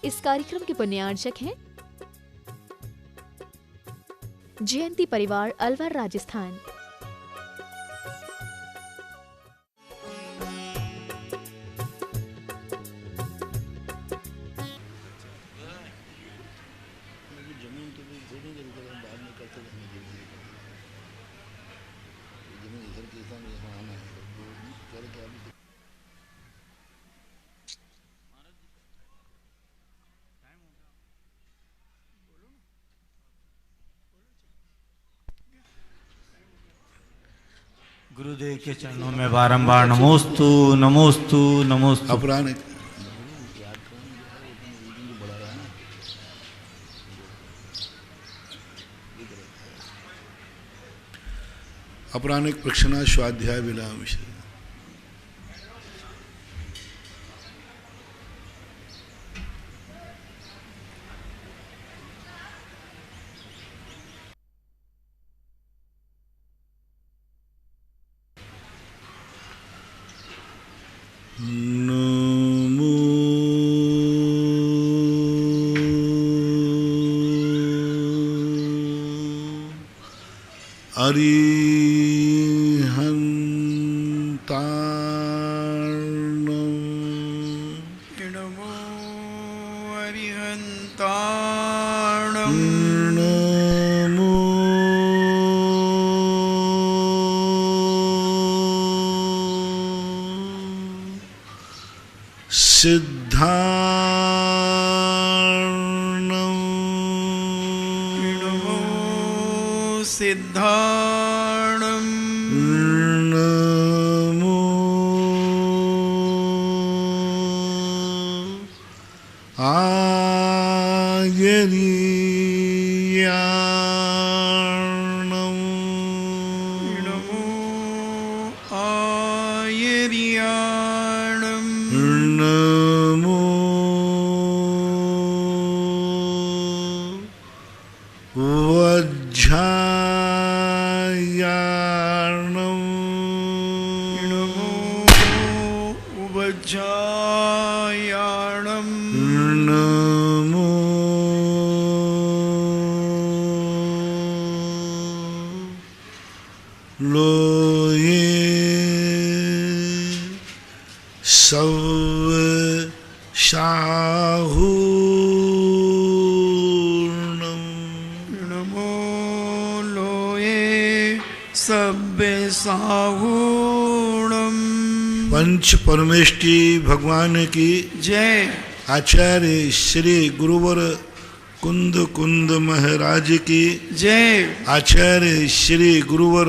इस कार्यक्रम के पुण्यार्चक हैं जयंती परिवार अलवर राजस्थान। गुरुदेव के चरणों में बारंबार नमोस्तु नमोस्तु नमोस्तु। अपरानिक प्रक्षणा स्वाध्याय विलाम। पंच परमेष्टि भगवान की जय। आचार्य श्री गुरुवर कुंद कुंद महाराज की जय। आचार्य श्री गुरुवर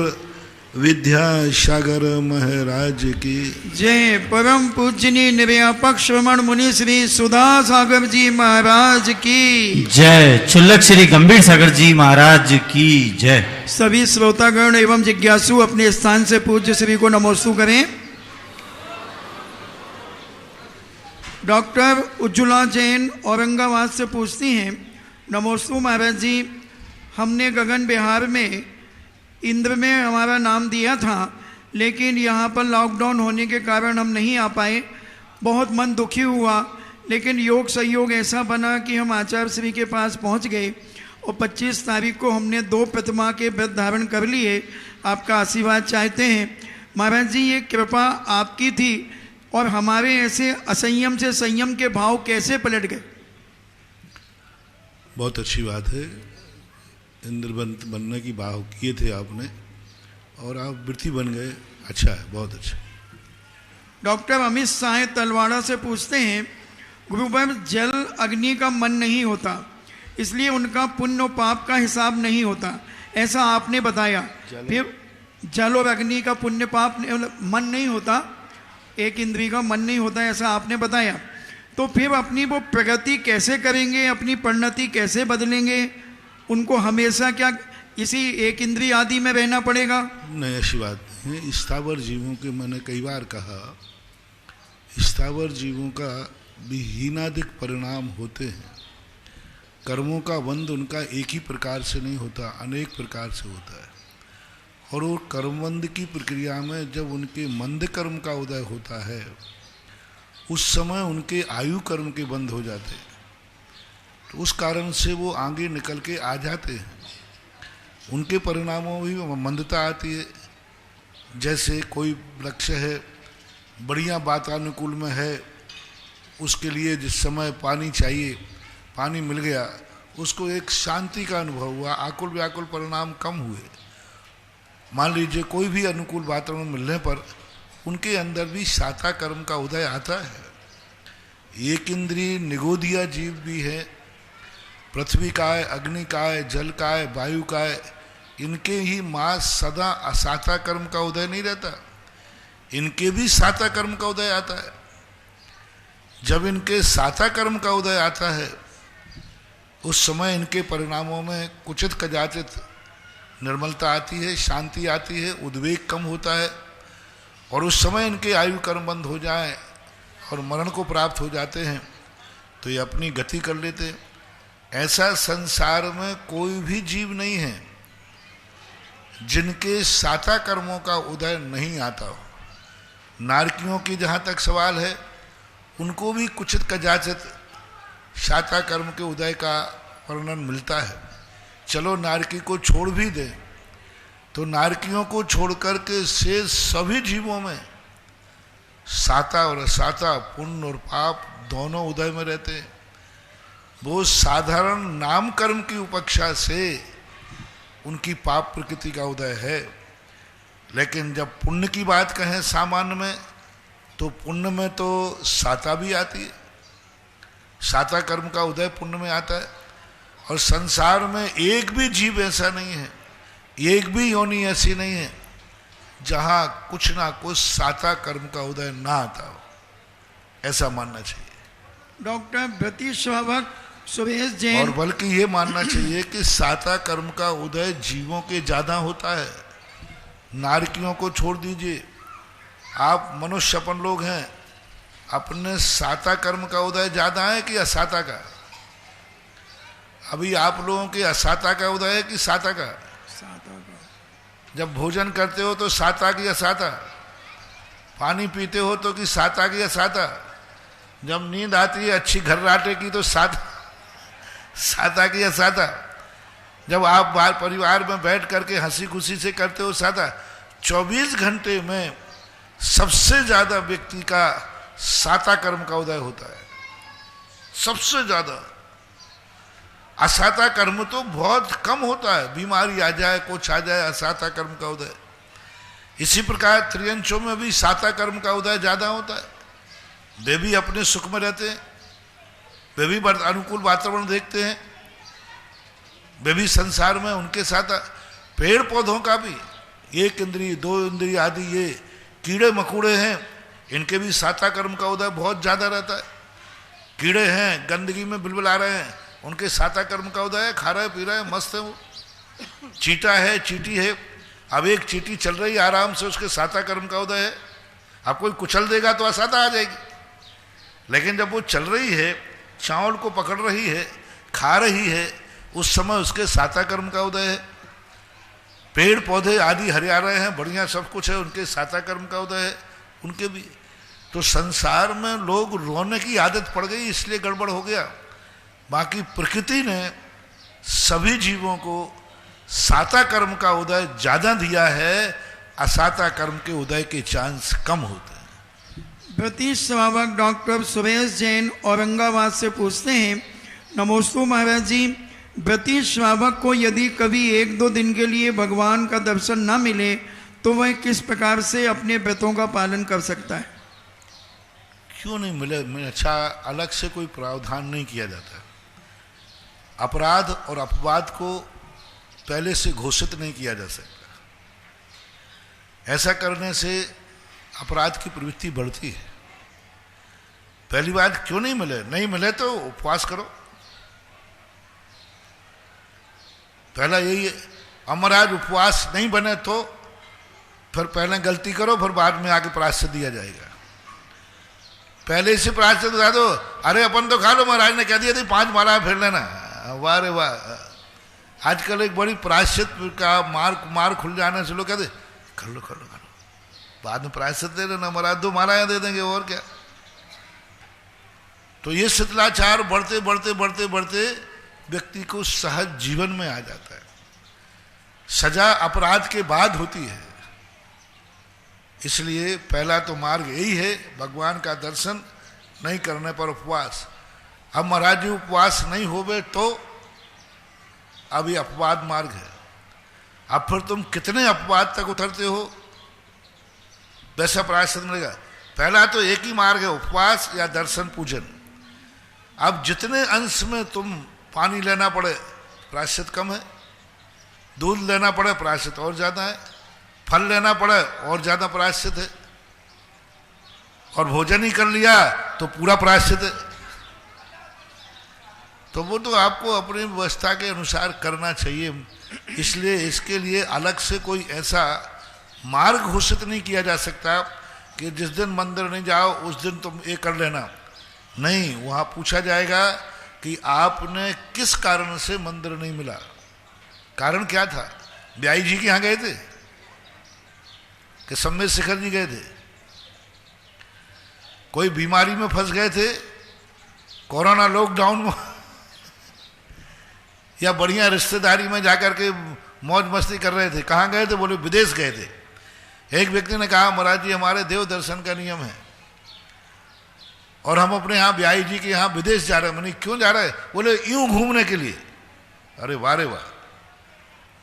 विद्यासागर महाराज की जय। परम पूजनीय निर्यापक श्रवण मुनि श्री सुधा सागर जी महाराज की जय। चुल्लक श्री गंभीर सागर जी महाराज की जय। सभी श्रोतागण एवं जिज्ञासु अपने स्थान से पूज्य श्री को नमोस्तु करें। डॉक्टर उज्ज्वला जैन औरंगाबाद से पूछती हैं, नमोस्तु महाराज जी, हमने गगन बिहार में इंद्र में हमारा नाम दिया था, लेकिन यहाँ पर लॉकडाउन होने के कारण हम नहीं आ पाए। बहुत मन दुखी हुआ, लेकिन योग संयोग ऐसा बना कि हम आचार्य श्री के पास पहुँच गए और 25 तारीख को हमने 2 प्रतिमा के व्रत धारण कर लिए। आपका आशीर्वाद चाहते हैं महाराज जी। ये कृपा आपकी थी और हमारे ऐसे असंयम से संयम के भाव कैसे पलट गए? बहुत अच्छी बात है। इंद्र बनने की भाव किए थे आपने और आप वृत्ति बन गए, अच्छा है, बहुत अच्छा। डॉक्टर अमित साय तलवाड़ा से पूछते हैं, गुरु पर जल अग्नि का मन नहीं होता, इसलिए उनका पुण्य और पाप का हिसाब नहीं होता, ऐसा आपने बताया। फिर जल और अग्नि का पुण्य पाप मन नहीं होता, एक इंद्रिय का मन नहीं होता, ऐसा आपने बताया। तो फिर अपनी वो प्रगति कैसे करेंगे, अपनी परिणति कैसे बदलेंगे? उनको हमेशा क्या इसी एक इंद्रिय आदि में रहना पड़ेगा? नहीं, ऐसी बात नहीं है। स्थावर जीवों के, मैंने कई बार कहा, स्थावर जीवों का विहीनादिक परिणाम होते हैं। कर्मों का बंध उनका एक ही प्रकार से नहीं होता, अनेक प्रकार से होता है। और वो कर्मबंध की प्रक्रिया में जब उनके मंद कर्म का उदय होता है, उस समय उनके आयु कर्म के बंध हो जाते हैं। तो उस कारण से वो आगे निकल के आ जाते हैं। उनके परिणामों में भी मंदता आती है। जैसे कोई वृक्ष है, बढ़िया वातानुकूल में है, उसके लिए जिस समय पानी चाहिए पानी मिल गया, उसको एक शांति का अनुभव हुआ, आकुल व्याकुल परिणाम कम हुए। मान लीजिए कोई भी अनुकूल वातावरण मिलने पर उनके अंदर भी साता कर्म का उदय आता है। एक इंद्रिय निगोदिया जीव भी है, पृथ्वी का है, अग्नि का है, जल का है, वायु का है, इनके ही माँ सदा असाता कर्म का उदय नहीं रहता, इनके भी साता कर्म का उदय आता है। जब इनके साता कर्म का उदय आता है उस समय इनके परिणामों में कुचित कदाचित निर्मलता आती है, शांति आती है, उद्वेग कम होता है, और उस समय इनके आयु कर्म बंद हो जाए और मरण को प्राप्त हो जाते हैं तो ये अपनी गति कर लेते हैं। ऐसा संसार में कोई भी जीव नहीं है जिनके साता कर्मों का उदय नहीं आता हो। नारकियों की जहाँ तक सवाल है, उनको भी कुछ कदाचित साता कर्म के उदय का वर्णन मिलता है। चलो नारकी को छोड़ भी दें तो नारकियों को छोड़कर के शेष सभी जीवों में साता और असाता, पुण्य और पाप दोनों उदय में रहते हैं। वो साधारण नाम कर्म की उपेक्षा से उनकी पाप प्रकृति का उदय है। लेकिन जब पुण्य की बात कहें सामान्य में, तो पुण्य में तो साता भी आती है, साता कर्म का उदय पुण्य में आता है। और संसार में एक भी जीव ऐसा नहीं है, एक भी योनि ऐसी नहीं है जहां कुछ ना कुछ साता कर्म का उदय ना आता हो, ऐसा मानना चाहिए। डॉक्टर ब्रती स्वाभक सुरेश जैन। और बल्कि ये मानना चाहिए कि साता कर्म का उदय जीवों के ज्यादा होता है। नारकियों को छोड़ दीजिए, आप मनुष्य अपन लोग हैं, अपने साता कर्म का उदय ज्यादा है कि असाता का? अभी आप लोगों के असाता का उदय है कि साता का? साता का। जब भोजन करते हो तो साता की असाता, पानी पीते हो तो कि साता की असाता, जब नींद आती है अच्छी घर्राटे की तो साता की असाता, जब आप बाहर परिवार में बैठ करके हंसी खुशी से करते हो साता। 24 घंटे में सबसे ज्यादा व्यक्ति का साता कर्म का उदय होता है, सबसे ज्यादा। असाता कर्म तो बहुत कम होता है, बीमारी आ जाए, कुछ आ जाए, असाता कर्म का उदय। इसी प्रकार त्रियंचों में भी साता कर्म का उदय ज्यादा होता है। वे भी अपने सुख में रहते हैं, वे भी अनुकूल वातावरण देखते हैं, वे भी संसार में उनके साथ। पेड़ पौधों का भी 1 इंद्रिय 2 इंद्रिय आदि ये कीड़े मकोड़े हैं, इनके भी साता कर्म का उदय बहुत ज्यादा रहता है। कीड़े हैं गंदगी में बिलबिला रहे हैं, उनके साता कर्म का उदय है, खा रहे पी रहे हैं, मस्त है वो। चीटा है, चीटी है, अब एक चीटी चल रही है आराम से, उसके साता कर्म का उदय है। अब कोई कुचल देगा तो असाता आ जाएगी, लेकिन जब वो चल रही है, चावल को पकड़ रही है, खा रही है, उस समय उसके साता कर्म का उदय है। पेड़ पौधे आदि हरिया रहे हैं, बढ़िया सब कुछ है, उनके साता कर्म का उदय है, उनके भी। तो संसार में लोग रोने की आदत पड़ गई, इसलिए गड़बड़ हो गया। बाकी प्रकृति ने सभी जीवों को साता कर्म का उदय ज्यादा दिया है, असाता कर्म के उदय के चांस कम होते हैं। ब्रती स्वाभक डॉक्टर सुरेश जैन औरंगाबाद से पूछते हैं, नमोस्तु महाराज जी, ब्रती स्वाभक को यदि कभी 1-2 दिन के लिए भगवान का दर्शन न मिले तो वह किस प्रकार से अपने व्रतों का पालन कर सकता है? क्यों नहीं मिले? अच्छा, अलग से कोई प्रावधान नहीं किया जाता। अपराध और अपवाद को पहले से घोषित नहीं किया जा सकता। ऐसा करने से अपराध की प्रवृत्ति बढ़ती है। पहली बात, क्यों नहीं मिले? नहीं मिले तो उपवास करो, पहला यही है। अमराज उपवास नहीं बने तो फिर पहले गलती करो, फिर बाद में आके प्रायश्चित दिया जाएगा। पहले से प्रायश्चित बता दो, अरे अपन तो खा लो, महाराज ने कह दिया थी 5 माला फेर लेना। वाह रे वाह, आजकल एक बड़ी प्रायश्चित का मार खुल जाने से लोग कहते कर लो, बाद में प्रायश्चित दे लेना, महाराज 2 मालाएं दे देंगे, और क्या। तो ये शिथिलाचार बढ़ते बढ़ते बढ़ते बढ़ते व्यक्ति को सहज जीवन में आ जाता है। सजा अपराध के बाद होती है। इसलिए पहला तो मार्ग यही है, भगवान का दर्शन नहीं करने पर उपवास। अब महाराज जी उपवास नहीं होवे तो अब ये अपवाद मार्ग है। अब फिर तुम कितने अपवाद तक उतरते हो वैसा प्रायश्चित मिलेगा। पहला तो एक ही मार्ग है, उपवास या दर्शन पूजन। अब जितने अंश में तुम पानी लेना पड़े प्रायश्चित कम है, दूध लेना पड़े प्रायश्चित और ज्यादा है, फल लेना पड़े और ज्यादा प्रायश्चित है, और भोजन ही कर लिया तो पूरा प्रायश्चित है। तो वो तो आपको अपनी व्यवस्था के अनुसार करना चाहिए। इसलिए इसके लिए अलग से कोई ऐसा मार्ग घोषित नहीं किया जा सकता कि जिस दिन मंदिर नहीं जाओ उस दिन तुम ये कर लेना। नहीं, वहां पूछा जाएगा कि आपने किस कारण से मंदिर नहीं मिला, कारण क्या था। ब्याई जी के यहां गए थे कि सम्मेद शिखर जी गए थे, कोई बीमारी में फंस गए थे, कोरोना लॉकडाउन में, या बढ़िया रिश्तेदारी में जाकर के मौज मस्ती कर रहे थे। कहाँ गए थे? बोले विदेश गए थे। एक व्यक्ति ने कहा महाराज जी हमारे देव दर्शन का नियम है और हम अपने यहाँ ब्याई जी के यहाँ विदेश जा रहे हैं। मैंने क्यों जा रहे हैं? बोले यूं घूमने के लिए। अरे वाह रे वाह।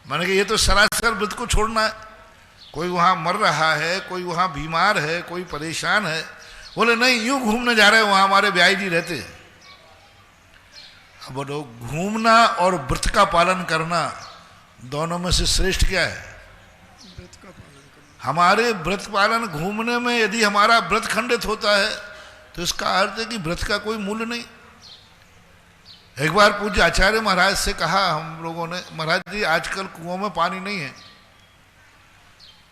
मैंने कहा ये तो सरासर व्रत को छोड़ना है। कोई वहाँ मर रहा है, कोई वहाँ बीमार है, कोई परेशान है। बोले नहीं, यूं घूमने जा रहे हैं, वहाँ हमारे ब्याई जी रहते हैं। अब बोलो घूमना और व्रत का पालन करना दोनों में से श्रेष्ठ क्या है? हमारे व्रत पालन घूमने में यदि हमारा व्रत खंडित होता है तो इसका अर्थ है कि व्रत का कोई मूल्य नहीं। एक बार पूज्य आचार्य महाराज से कहा हम लोगों ने, महाराज जी आजकल कुओं में पानी नहीं है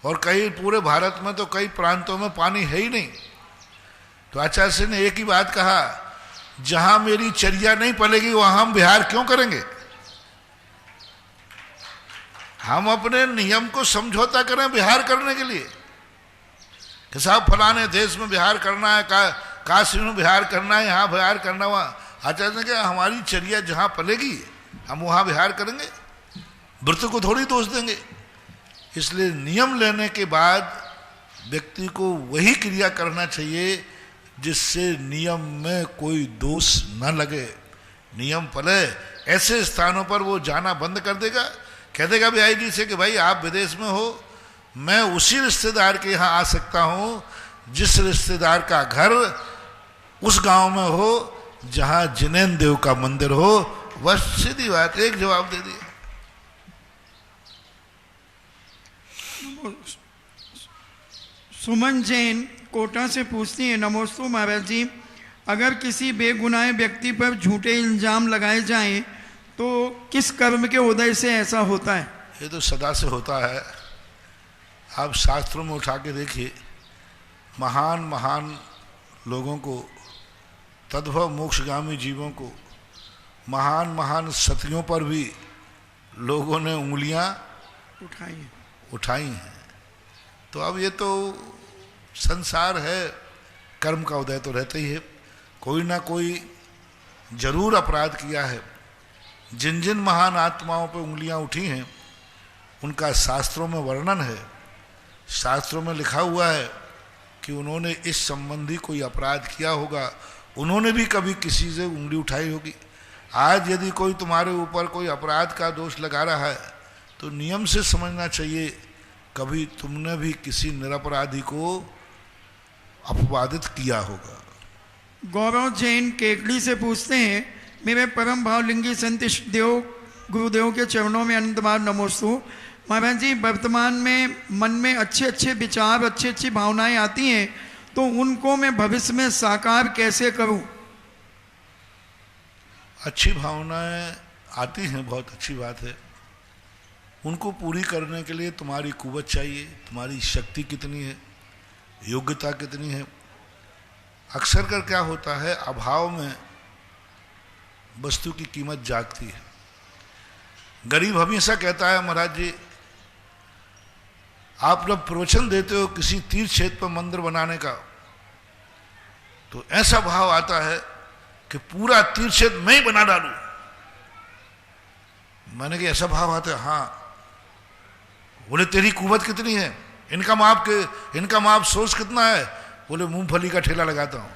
और कई पूरे भारत में तो कई प्रांतों में पानी है ही नहीं। तो आचार्य से ने एक ही बात कहा, जहां मेरी चर्या नहीं पलेगी वहां हम विहार क्यों करेंगे? हम अपने नियम को समझौता करें विहार करने के लिए कि साहब फलाने देश में विहार करना है, काशी में विहार करना है, यहाँ विहार करना, वहाँ। आचार्य ने कहा हमारी चर्या जहाँ पलेगी हम वहाँ विहार करेंगे, व्रत को थोड़ी दोष देंगे। इसलिए नियम लेने के बाद व्यक्ति को वही क्रिया करना चाहिए जिससे नियम में कोई दोष न लगे। नियम पले ऐसे स्थानों पर वो जाना बंद कर देगा, कह देगा ब्याई जी से कि भाई आप विदेश में हो, मैं उसी रिश्तेदार के यहाँ आ सकता हूँ जिस रिश्तेदार का घर उस गांव में हो जहाँ जिनेन्द्र देव का मंदिर हो। बस सीधी बात, एक जवाब दे दिया। सुमन जैन कोटा से पूछती है, नमोस्तु महाराज जी, अगर किसी बेगुनाह व्यक्ति पर झूठे इल्जाम लगाए जाएं तो किस कर्म के उदय से ऐसा होता है? ये तो सदा से होता है। आप शास्त्रों में उठा के देखिए, महान महान लोगों को, तद्भव मोक्षगामी जीवों को, महान महान सतियों पर भी लोगों ने उंगलियां उठाई हैं। तो अब ये तो संसार है, कर्म का उदय तो रहता ही है। कोई ना कोई जरूर अपराध किया है। जिन जिन महान आत्माओं पर उंगलियां उठी हैं उनका शास्त्रों में वर्णन है। शास्त्रों में लिखा हुआ है कि उन्होंने इस संबंधी कोई अपराध किया होगा, उन्होंने भी कभी किसी से उंगली उठाई होगी। आज यदि कोई तुम्हारे ऊपर कोई अपराध का दोष लगा रहा है तो नियम से समझना चाहिए कभी तुमने भी किसी निरपराधी को अपवादित किया होगा। गौरव जैन केकड़ी से पूछते हैं, मेरे परम भावलिंगी संत देव गुरुदेव के चरणों में अनंत बार नमोस्तु। महाराज जी, वर्तमान में मन में अच्छे अच्छे विचार, अच्छी अच्छी भावनाएं आती हैं तो उनको मैं भविष्य में साकार कैसे करूं? अच्छी भावनाएं आती हैं, बहुत अच्छी बात है। उनको पूरी करने के लिए तुम्हारी कुवत चाहिए, तुम्हारी शक्ति कितनी है, योग्यता कितनी है। अक्सर कर क्या होता है, अभाव में वस्तु की कीमत जागती है। गरीब हमेशा कहता है महाराज जी आप जब प्रवचन देते हो किसी तीर्थ क्षेत्र पर मंदिर बनाने का तो ऐसा भाव आता है कि पूरा तीर्थक्षेत्र मैं ही बना डालूं। मैंने कहा ऐसा भाव आता है? हाँ। बोले तेरी कुवत कितनी है, इनका माप सोच कितना है? बोले मूंगफली का ठेला लगाता हूं।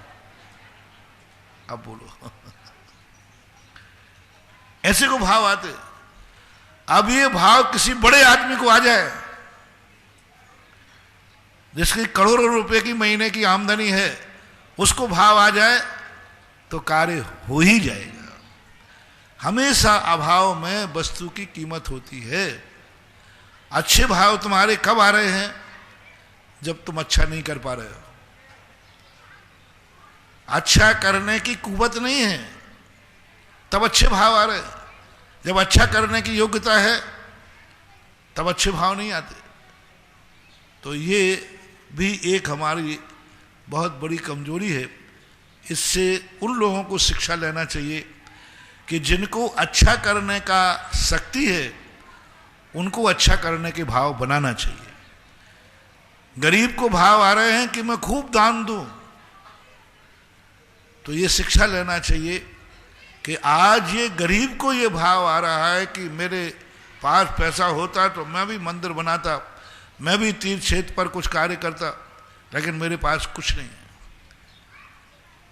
अब बोलो ऐसे को भाव आते। अब ये भाव किसी बड़े आदमी को आ जाए जिसकी करोड़ों रुपए की महीने की आमदनी है, उसको भाव आ जाए तो कार्य हो ही जाएगा। हमेशा अभाव में वस्तु की कीमत होती है। अच्छे भाव तुम्हारे कब आ रहे हैं? जब तुम अच्छा नहीं कर पा रहे हो। अच्छा करने की कुवत नहीं है तब अच्छे भाव आ रहे हैं। जब अच्छा करने की योग्यता है तब अच्छे भाव नहीं आते। तो ये भी एक हमारी बहुत बड़ी कमजोरी है। इससे उन लोगों को शिक्षा लेना चाहिए कि जिनको अच्छा करने का शक्ति है उनको अच्छा करने के भाव बनाना चाहिए। गरीब को भाव आ रहे हैं कि मैं खूब दान दूं, तो ये शिक्षा लेना चाहिए कि आज ये गरीब को ये भाव आ रहा है कि मेरे पास पैसा होता तो मैं भी मंदिर बनाता, मैं भी तीर्थ क्षेत्र पर कुछ कार्य करता, लेकिन मेरे पास कुछ नहीं है।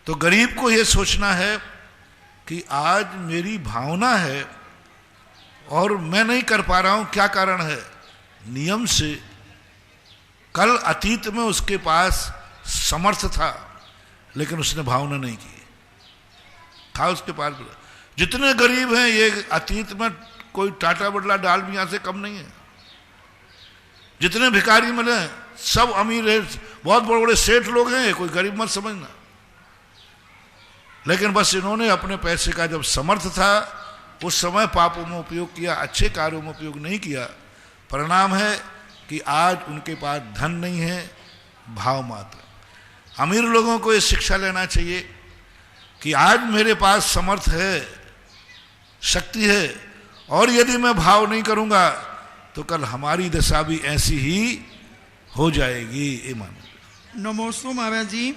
तो गरीब को ये सोचना है कि आज मेरी भावना है और मैं नहीं कर पा रहा हूं, क्या कारण है? नियम से कल अतीत में उसके पास समर्थ था लेकिन उसने भावना नहीं की था उसके पास। जितने गरीब हैं ये अतीत में कोई टाटा बिरला डालमिया से कम नहीं है। जितने भिखारी मिले सब अमीर है, बहुत बड़े बड़े सेठ लोग हैं, कोई गरीब मत समझना। लेकिन बस इन्होंने अपने पैसे का जब समर्थ था उस समय पापों में उपयोग किया, अच्छे कार्यों में उपयोग नहीं किया। परिणाम है कि आज उनके पास धन नहीं है, भाव मात्र। अमीर लोगों को ये शिक्षा लेना चाहिए कि आज मेरे पास समर्थ है, शक्ति है, और यदि मैं भाव नहीं करूंगा तो कल हमारी दशा भी ऐसी ही हो जाएगी। ये मानो। नमोस्तु महाराज जी।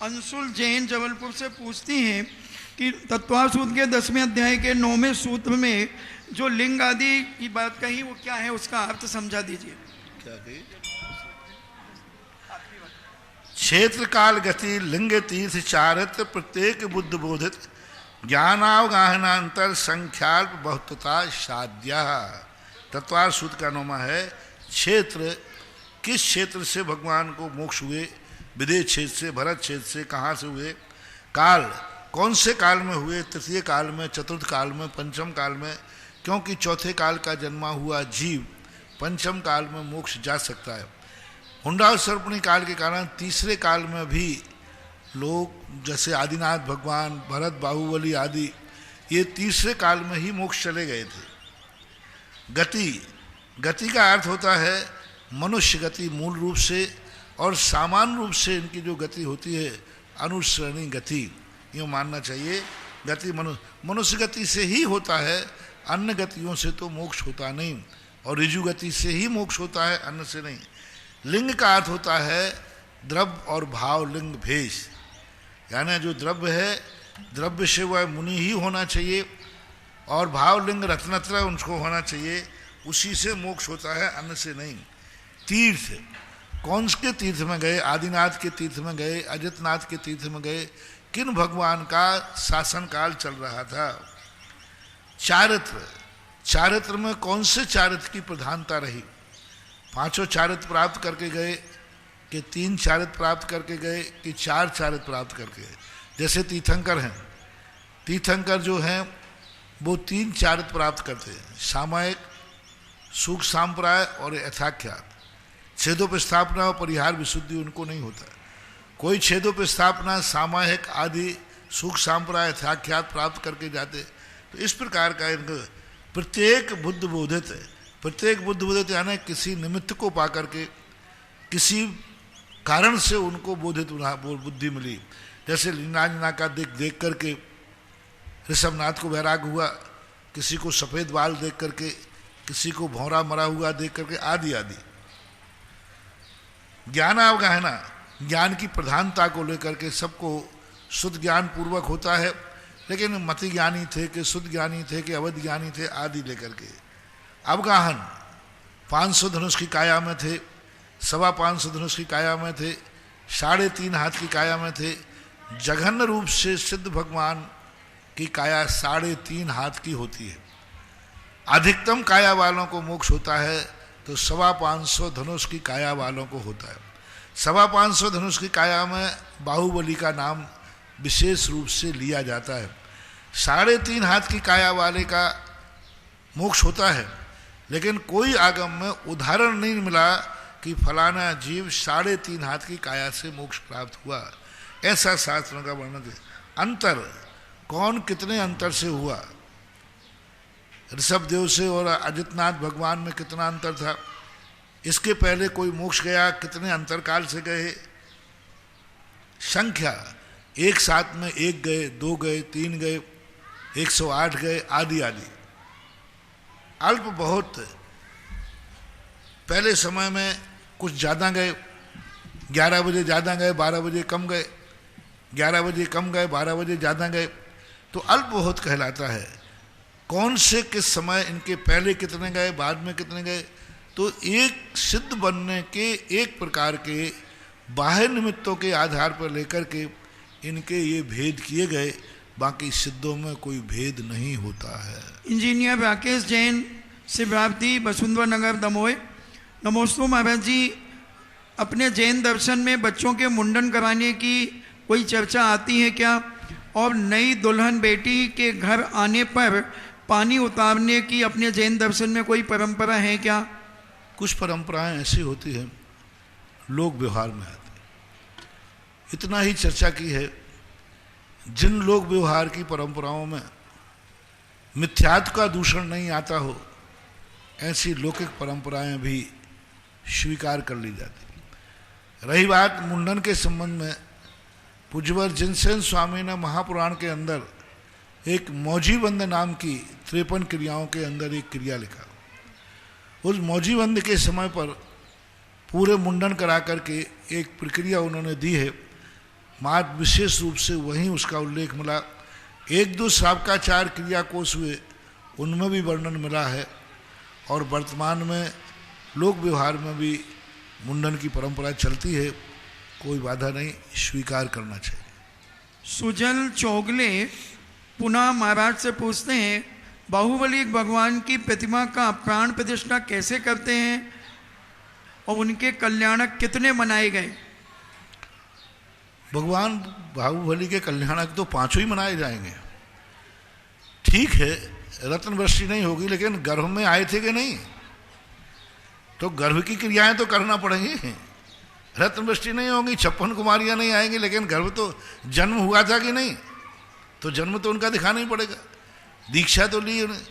अंशुल जैन जबलपुर से पूछती हैं कि तत्वासूत्र के 10वें अध्याय के 9वें सूत्र में जो लिंग आदि की बात कही वो क्या है, उसका अर्थ समझा दीजिए। क्या कही? क्षेत्र काल गति लिंग तीर्थ चारित्र प्रत्येक बुद्ध बोधित ज्ञानावगाहनांतर संख्याल्प बहुतता साध्या। तत्वार सूत्र का नाम है क्षेत्र। किस क्षेत्र से भगवान को मोक्ष हुए? विदेह क्षेत्र से, भरत क्षेत्र से। कहाँ से हुए? काल, कौन से काल में हुए? तृतीय काल में, चतुर्थ काल में, पंचम काल में। क्योंकि चौथे काल का जन्मा हुआ जीव पंचम काल में मोक्ष जा सकता है। हुंडा सर्पणी काल के कारण तीसरे काल में भी लोग जैसे आदिनाथ भगवान, भरत, बाहुबली आदि ये तीसरे काल में ही मोक्ष चले गए थे। गति, गति का अर्थ होता है मनुष्य गति मूल रूप से, और सामान्य रूप से इनकी जो गति होती है अनुसरणी गति, यूँ मानना चाहिए। गति मनुष्य गति से ही होता है, अन्य गतियों से तो मोक्ष होता नहीं, और ऋजु गति से ही मोक्ष होता है, अन्य से नहीं। लिंग का अर्थ होता है द्रव्य और भाव लिंग भेष, यानी जो द्रव्य है द्रव्य से वह मुनि ही होना चाहिए, और भाव लिंग रत्नत्र उनको होना चाहिए, उसी से मोक्ष होता है, अन्य से नहीं। तीर्थ, कौन के तीर्थ में गए? आदिनाथ के तीर्थ में गए, अजितनाथ के तीर्थ में गए। किन भगवान का शासन काल चल रहा था? चारित्र, चारित्र में कौन से चारित्र की प्रधानता रही? पांचों चारित्र प्राप्त करके गए कि 3 चारित्र प्राप्त करके गए कि 4 चारित्र प्राप्त करके गए? जैसे तीर्थंकर हैं, तीर्थंकर जो हैं वो 3 चारित्र प्राप्त करते हैं, सामायिक, सुख सांप्राय और यथाख्यात। छेदोपस्थापना और परिहार विशुद्धि उनको नहीं होता। कोई छेदोपस्थापना, सामायिक आदि सुख सांप्राय यथाख्यात प्राप्त करके जाते। तो इस प्रकार का इनका प्रत्येक बुद्ध बोधित है। प्रत्येक बुद्ध बोधित यानी किसी निमित्त को पा करके, किसी कारण से उनको बोधित बुद्धि मिली। जैसे लीलांजना का देख करके ऋषभनाथ को वैराग हुआ, किसी को सफ़ेद बाल देख करके, किसी को भौरा मरा हुआ देख करके, आदि आदि। ज्ञानावगाहना, ज्ञान की प्रधानता को लेकर के सबको शुद्ध ज्ञान पूर्वक होता है, लेकिन मति ज्ञानी थे कि शुद्ध ज्ञानी थे कि अवध ज्ञानी थे आदि लेकर के अवगाहन 500 धनुष की काया में थे, 525 धनुष की काया में थे, 3.5 हाथ की काया में थे। जघन्य रूप से सिद्ध भगवान की काया 3.5 हाथ की होती है। अधिकतम काया वालों को मोक्ष होता है तो 525 धनुष की काया वालों को होता है। 525 धनुष की काया में बाहुबली का नाम विशेष रूप से लिया जाता है। 3.5 हाथ की काया वाले का मोक्ष होता है, लेकिन कोई आगम में उदाहरण नहीं मिला कि फलाना जीव 3.5 हाथ की काया से मोक्ष प्राप्त हुआ, ऐसा शास्त्रों का वर्णन है। अंतर कौन कितने अंतर से हुआ, ऋषभदेव से और अजितनाथ भगवान में कितना अंतर था, इसके पहले कोई मोक्ष गया कितने अंतरकाल से गए, संख्या एक साथ में 1 गए, 2 गए, 3 गए, 108 गए आदि आदि। अल्प बहुत पहले समय में कुछ ज़्यादा गए, 11 बजे ज़्यादा गए, 12 बजे कम गए, 11 बजे कम गए, 12 बजे ज़्यादा गए, तो अल्प बहुत कहलाता है। कौन से किस समय इनके पहले कितने गए, बाद में कितने गए, तो एक सिद्ध बनने के एक प्रकार के बाह्य निमित्तों के आधार पर लेकर के इनके ये भेद किए गए, बाकी सिद्धों में कोई भेद नहीं होता है। इंजीनियर राकेश जैन शिवरात्रि वसुंधरा नगर दमोह। नमोस्तु महाराज जी, अपने जैन दर्शन में बच्चों के मुंडन कराने की कोई चर्चा आती है क्या, और नई दुल्हन बेटी के घर आने पर पानी उतारने की अपने जैन दर्शन में कोई परंपरा है क्या? कुछ परंपराएं ऐसी होती हैं लोक व्यवहार में आती, इतना ही चर्चा की है। जिन लोक व्यवहार की परंपराओं में मिथ्यात्व का दूषण नहीं आता हो, ऐसी लौकिक परंपराएं भी स्वीकार कर ली जाती। रही बात मुंडन के संबंध में, पूज्यवर जिनसेन स्वामी ने महापुराण के अंदर एक मौजीबंद नाम की 53 क्रियाओं के अंदर एक क्रिया लिखा। उस मौजीबंद के समय पर पूरे मुंडन करा करके एक प्रक्रिया उन्होंने दी है, मात्र विशेष रूप से वहीं उसका उल्लेख मिला। 1-2 श्रावकाचार क्रिया कोष हुए, उनमें भी वर्णन मिला है, और वर्तमान में लोक व्यवहार में भी मुंडन की परंपरा चलती है, कोई बाधा नहीं, स्वीकार करना चाहिए। सुजल चौगले पुनः महाराज से पूछते हैं, बाहुबली भगवान की प्रतिमा का प्राण प्रतिष्ठा कैसे करते हैं और उनके कल्याणक कितने मनाए गए? भगवान बाहुबली के कल्याणक तो 5 ही मनाए जाएंगे। ठीक है, रत्न वृष्टि नहीं होगी, लेकिन गर्भ में आए थे कि नहीं, तो गर्भ की क्रियाएं तो करना पड़ेंगी। रत्न वृष्टि नहीं होगी, 56 कुमारियां नहीं आएंगी, लेकिन गर्भ तो जन्म हुआ था कि नहीं, तो जन्म तो उनका दिखाना ही पड़ेगा। दीक्षा तो ली उन्हें।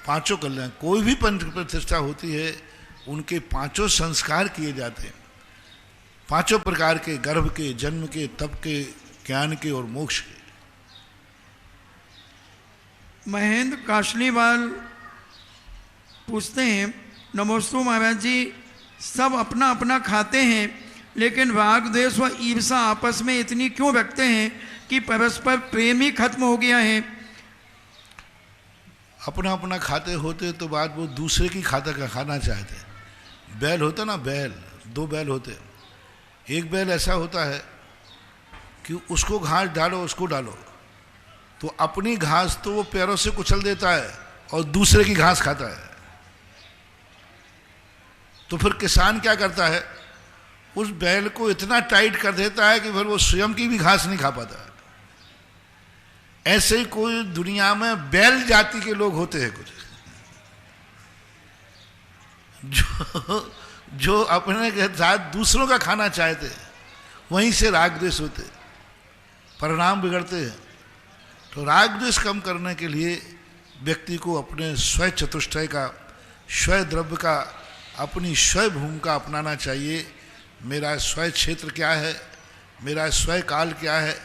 5 कल्याण, कोई भी पंच प्रतिष्ठा होती है उनके 5 संस्कार किए जाते हैं, 5 प्रकार के, गर्भ के, जन्म के, तप के, ज्ञान के और मोक्ष के। महेंद्र काशलीवाल पूछते हैं, नमोस्तु महाराज जी, सब अपना अपना खाते हैं, लेकिन राग द्वेष व ईर्षा आपस में इतनी क्यों रखते हैं कि परस्पर प्रेम ही खत्म हो गया है? अपना अपना खाते होते तो बात वो दूसरे की खाता का खाना चाहते। बैल होता ना, बैल, 2 बैल होते, एक बैल ऐसा होता है कि उसको घास डालो, उसको डालो, तो अपनी घास तो वो पैरों से कुचल देता है और दूसरे की घास खाता है। तो फिर किसान क्या करता है, उस बैल को इतना टाइट कर देता है कि फिर वो स्वयं की भी घास नहीं खा पाता है। ऐसे ही कोई दुनिया में बैल जाति के लोग होते हैं कुछ, जो अपने के साथ दूसरों का खाना चाहते हैं, वहीं से राग द्वेष होते, परिणाम बिगड़ते हैं। तो राग द्वेष कम करने के लिए व्यक्ति को अपने स्वयं चतुष्टय का, स्वयं द्रव्य का, अपनी स्वयं भूमि का अपनाना चाहिए। मेरा स्वयं क्षेत्र क्या है, मेरा स्वयं काल क्या है,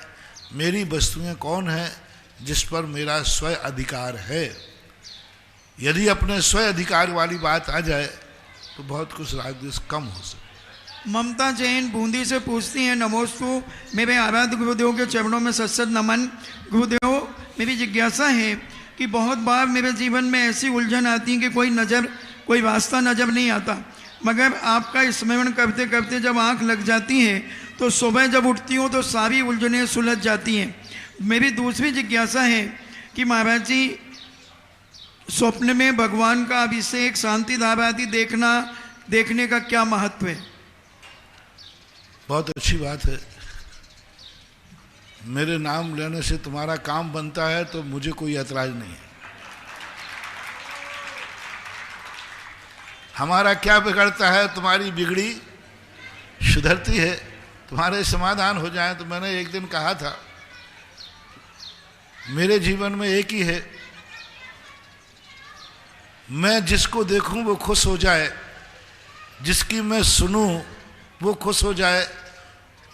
मेरी वस्तुएं कौन हैं जिस पर मेरा स्वयं अधिकार है। यदि अपने स्वयं अधिकार वाली बात आ जाए तो बहुत कुछ राग द्वेष कम हो सकता है। ममता जैन बूंदी से पूछती हैं, नमोस्तु, मेरे आराध्य गुरुदेव के चरणों में सत्सत नमन। गुरुदेव, मेरी जिज्ञासा है कि बहुत बार मेरे जीवन में ऐसी उलझन आती है कि कोई रास्ता नजर नहीं आता, मगर आपका स्मरण करते करते जब आंख लग जाती है तो सुबह जब उठती हूँ तो सारी उलझनें सुलझ जाती हैं। मेरी दूसरी जिज्ञासा है कि महाराज जी, स्वप्न में भगवान का अभिषेक, शांति धारा आदि देखने का क्या महत्व है? बहुत अच्छी बात है। मेरे नाम लेने से तुम्हारा काम बनता है तो मुझे कोई ऐतराज नहीं है। हमारा क्या बिगड़ता है? तुम्हारी बिगड़ी सुधरती है, तुम्हारे समाधान हो जाए। तो मैंने एक दिन कहा था, मेरे जीवन में एक ही है, मैं जिसको देखूं वो खुश हो जाए, जिसकी मैं सुनूं वो खुश हो जाए,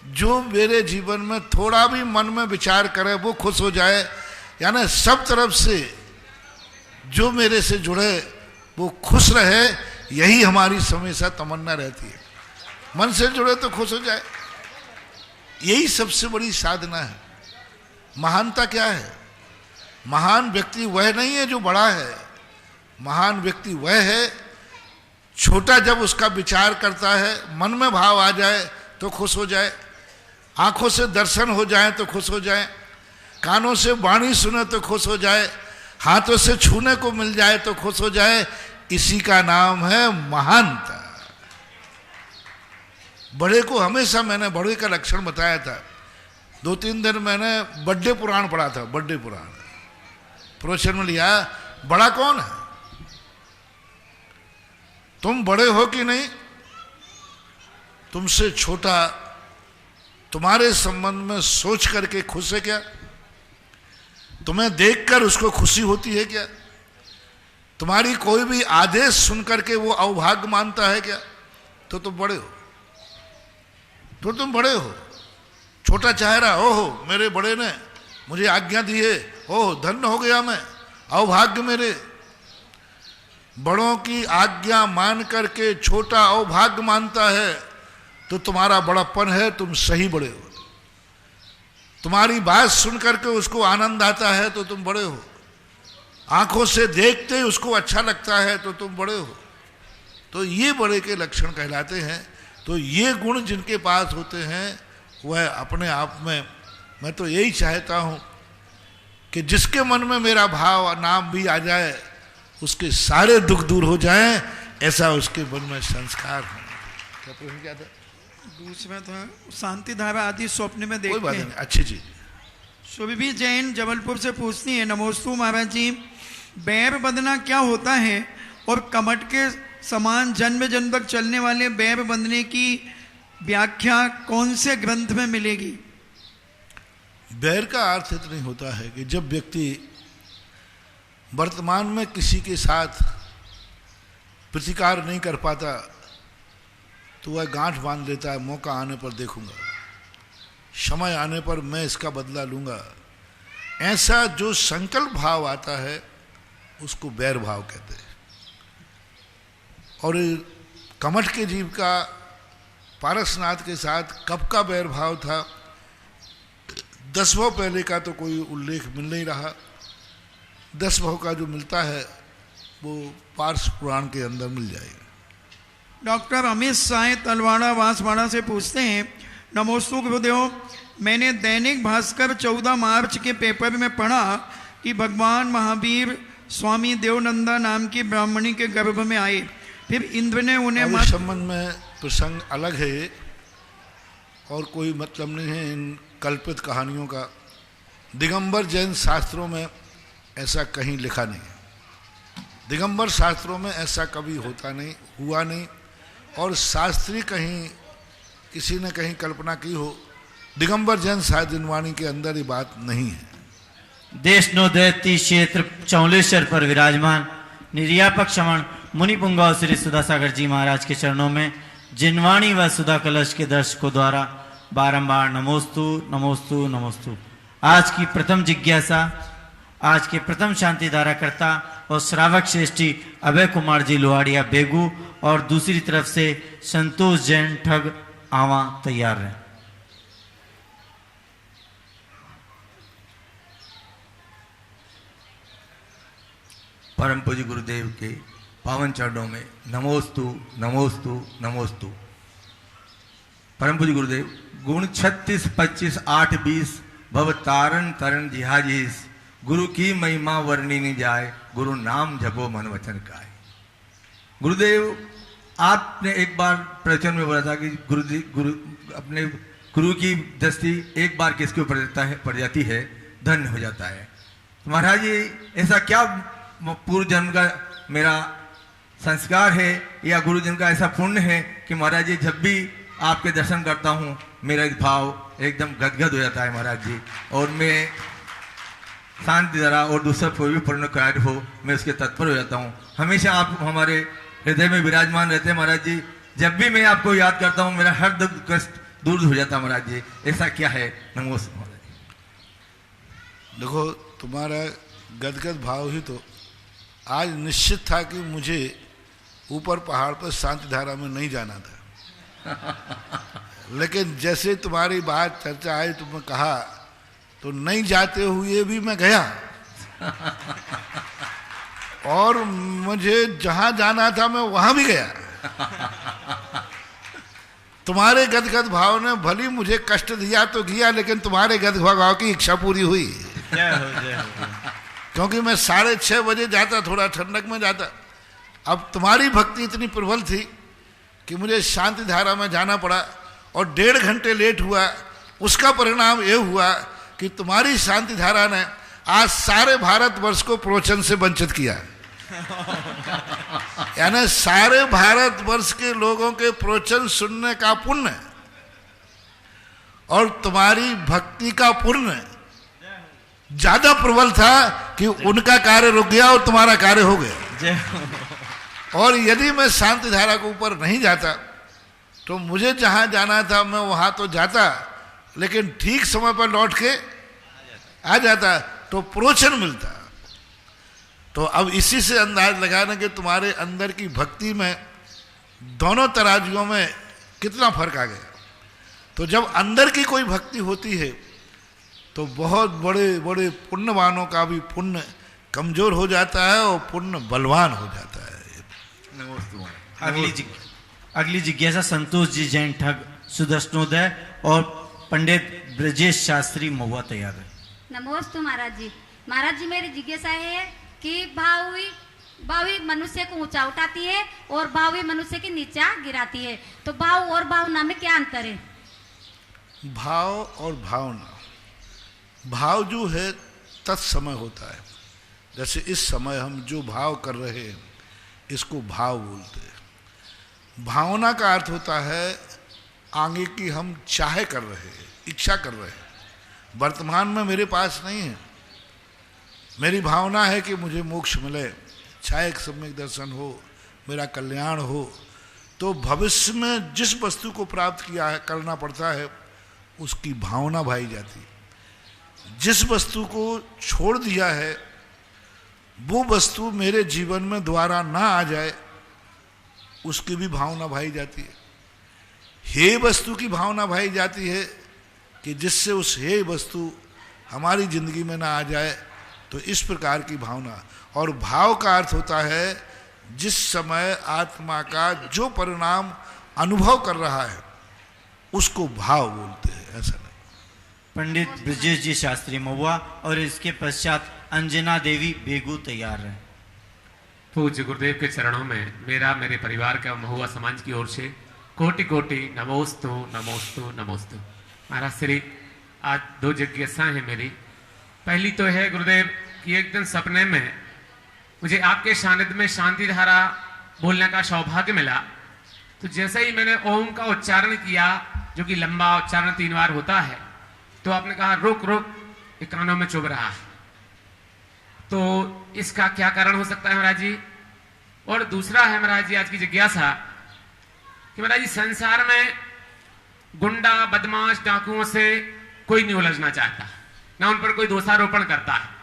जो मेरे जीवन में थोड़ा भी मन में विचार करे वो खुश हो जाए। यानी सब तरफ से जो मेरे से जुड़े वो खुश रहे, यही हमारी हमेशा तमन्ना रहती है। मन से जुड़े तो खुश हो जाए, यही सबसे बड़ी साधना है। महानता क्या है? महान व्यक्ति वह नहीं है जो बड़ा है, महान व्यक्ति वह है छोटा जब उसका विचार करता है, मन में भाव आ जाए तो खुश हो जाए, आंखों से दर्शन हो जाए तो खुश हो जाए, कानों से वाणी सुने तो खुश हो जाए, हाथों से छूने को मिल जाए तो खुश हो जाए। इसी का नाम है महानता। बड़े को हमेशा मैंने बड़े का लक्षण बताया था। 2-3 दिन मैंने बड्डे पुराण पढ़ा था। बड्डे पुराण प्रवचन में लिया, बड़ा कौन है? तुम बड़े हो कि नहीं? तुमसे छोटा तुम्हारे संबंध में सोच करके खुश है क्या? तुम्हें देखकर उसको खुशी होती है क्या? तुम्हारी कोई भी आदेश सुन करके वो अवभाग्य मानता है क्या? तो तुम बड़े हो, तो तुम बड़े हो। छोटा चाह रहा, ओहो मेरे बड़े ने मुझे आज्ञा दी है, ओह धन्य हो गया मैं, अवभाग्य मेरे। बड़ों की आज्ञा मान करके छोटा अवभाग्य मानता है तो तुम्हारा बड़प्पन है, तुम सही बड़े हो। तुम्हारी बात सुन करके उसको आनंद आता है तो तुम बड़े हो। आंखों से देखते ही उसको अच्छा लगता है तो तुम बड़े हो। तो ये बड़े के लक्षण कहलाते हैं। तो ये गुण जिनके पास होते हैं वह अपने आप में, मैं तो यही चाहता हूँ कि जिसके मन में मेरा भाव नाम भी आ जाए उसके सारे दुख दूर हो जाएं, ऐसा उसके मन में संस्कार हो। क्या प्रश्न क्या था? दूसरा था शांति धारा आदि स्वप्न में कोई देखते बात हैं। नहीं, अच्छी चीज। सुरभि जैन जबलपुर से पूछती है, नमोस्तु महाराज जी, बैर बंधना क्या होता है और कमट के समान जन्म जन्म तक चलने वाले बैर बंधने की व्याख्या कौन से ग्रंथ में मिलेगी? बैर का अर्थ इतना नहीं होता है कि जब व्यक्ति वर्तमान में किसी के साथ प्रतिकार नहीं कर पाता तो वह गांठ बांध लेता है, मौका आने पर देखूंगा, समय आने पर मैं इसका बदला लूंगा। ऐसा जो संकल्प भाव आता है उसको बैर भाव कहते हैं। और कमठ के जीव का पारसनाथ के साथ कब का बैर भाव था, 10 भाव पहले का तो कोई उल्लेख मिल नहीं रहा। 10 भाव का जो मिलता है वो पार्स पुराण के अंदर मिल जाएगा। डॉक्टर अमित साय तलवाड़ा बांसवाड़ा से पूछते हैं, नमोस्तु गुरुदेव, मैंने दैनिक भास्कर 14 मार्च के पेपर में पढ़ा कि भगवान महावीर स्वामी देवनंदा नाम की ब्राह्मणी के गर्भ में आए, फिर इंद्र ने उन्हें इस संबंध में प्रसंग अलग है और कोई मतलब नहीं है इन कल्पित कहानियों का। दिगंबर जैन शास्त्रों में ऐसा कहीं लिखा नहीं है। दिगंबर शास्त्रों में ऐसा कभी होता नहीं, हुआ नहीं, और शास्त्री कहीं किसी ने कहीं कल्पना की हो, दिगंबर जैन शायद दिनवाणी के अंदर ये बात नहीं है। देश नो दैती क्षेत्र 44 पर विराजमान निर्यापक क्षमण मुनि पुंगव श्री सुधा सागर जी महाराज के चरणों में जिनवाणी व सुधा कलश के दर्शकों द्वारा बारंबार नमोस्तु नमोस्तु नमोस्तु। आज की प्रथम जिज्ञासा, आज के प्रथम शांति धारा करता और श्रावक श्रेष्ठी अभय कुमार जी लोहाड़िया बेगू और दूसरी तरफ से संतोष जैन ठग आवा तैयार रहे। परम पूज्य गुरुदेव के पावन चरणों में नमोस्तु नमोस्तु नमोस्तु। परम पूज्य गुरुदेव, गुण 36 25 8 20 भव तारण तरण जिहाजिस, गुरु की महिमा वर्णी नहीं जाए, गुरु नाम जपो मन वचन काए। गुरुदेव, आपने एक बार प्रवचन में बोला था कि अपने गुरु की दस्ती एक बार किसके ऊपर पड़ जाती है धन्य हो जाता है। तो महाराज जी, ऐसा क्या पूर्व जन्म का मेरा संस्कार है या गुरु जन्म का ऐसा पुण्य है कि महाराज जी जब भी आपके दर्शन करता हूँ मेरा भाव एकदम गदगद हो जाता है महाराज जी, और मैं शांति धारा और दूसरा कोई भी पूर्ण कार्य हो मैं उसके तत्पर हो जाता हूँ। हमेशा आप हमारे हृदय में विराजमान रहते हैं महाराज जी। जब भी मैं आपको याद करता हूँ मेरा हर दुख कष्ट दूर हो जाता है महाराज जी। ऐसा क्या है? नमस्कार महाराज जी। देखो, तुम्हारा गदगद भाव ही तो आज निश्चित था कि मुझे ऊपर पहाड़ पर शांति धारा में नहीं जाना था लेकिन जैसे तुम्हारी बात चर्चा आई, तुमने कहा, तो नहीं जाते हुए भी मैं गया और मुझे जहां जाना था मैं वहां भी गया। तुम्हारे गदगद भाव ने भली मुझे कष्ट दिया तो किया, लेकिन तुम्हारे गदगद भाव की इच्छा पूरी हुई। जय हो, जय हो। क्योंकि मैं 6:30 बजे जाता, थोड़ा ठंडक में जाता। अब तुम्हारी भक्ति इतनी प्रबल थी कि मुझे शांति धारा में जाना पड़ा और 1.5 घंटे लेट हुआ। उसका परिणाम ये हुआ कि तुम्हारी शांति धारा ने आज सारे भारतवर्ष को प्रवचन से वंचित किया। यानी सारे भारतवर्ष के लोगों के प्रवचन सुनने का पुण्य और तुम्हारी भक्ति का पुण्य ज्यादा प्रबल था कि उनका कार्य रुक गया और तुम्हारा कार्य हो गया। और यदि मैं शांति धारा के ऊपर नहीं जाता तो मुझे जहां जाना था मैं वहां तो जाता, लेकिन ठीक समय पर लौट के आ जाता तो प्रवचन मिलता। तो अब इसी से अंदाज लगाना कि तुम्हारे अंदर की भक्ति में दोनों तराजुओं में कितना फर्क आ गया। तो जब अंदर की कोई भक्ति होती है तो बहुत बड़े बड़े पुण्यवानों का भी पुण्य कमजोर हो जाता है और पुण्य बलवान हो जाता है। अगली जिज्ञासा संतोष जी जैन ठग सुदर्शनोदय और पंडित ब्रजेश शास्त्री महुआ तैयार है। नमोस्तु महाराज जी। महाराज जी, मेरी जिज्ञासा है कि भावी मनुष्य को ऊंचा उठाती है और भावी मनुष्य की नीचा गिराती है, तो भाव और भावना में क्या अंतर है? भाव और भावना, भाव जो है तत्समय होता है। जैसे इस समय हम जो भाव कर रहे हैं इसको भाव बोलते हैं। भावना का अर्थ होता है आगे की हम चाहे कर रहे हैं, इच्छा कर रहे हैं। वर्तमान में मेरे पास नहीं है, मेरी भावना है कि मुझे मोक्ष मिले, चाहे एक सम्यक दर्शन हो, मेरा कल्याण हो। तो भविष्य में जिस वस्तु को प्राप्त किया है करना पड़ता है उसकी भावना भाई जाती है। जिस वस्तु को छोड़ दिया है वो वस्तु मेरे जीवन में दोबारा ना आ जाए उसकी भी भावना भाई जाती है। हे वस्तु की भावना भाई जाती है कि जिससे उस हे वस्तु हमारी जिंदगी में ना आ जाए, तो इस प्रकार की भावना। और भाव का अर्थ होता है जिस समय आत्मा का जो परिणाम अनुभव कर रहा है उसको भाव बोलते हैं। ऐसा नहीं। पंडित ब्रजेश जी शास्त्री महुआ और इसके पश्चात अंजना देवी बेगू तैयार है। पूज्य गुरुदेव के चरणों में मेरा, मेरे परिवार का, महुआ समाज की ओर से कोटि कोटि नमोस्तु नमोस्तु नमोस्तु। महाराज श्री, आज 2 जिज्ञासाएं हैं मेरी। पहली तो है गुरुदेव कि एक दिन सपने में मुझे आपके सानिध्य में शांति धारा बोलने का सौभाग्य मिला। तो जैसे ही मैंने ओम का उच्चारण किया, जो कि लंबा उच्चारण 3 बार होता है, तो आपने कहा रुक रुक, ये कानों में चुभ रहा है। तो इसका क्या कारण हो सकता है महाराज जी? और दूसरा है महाराज जी आज की जिज्ञासा कि महाराज जी, संसार में गुंडा, बदमाश, डाकुओं से कोई नहीं उलझना चाहता, ना उन पर कोई दोषारोपण करता है।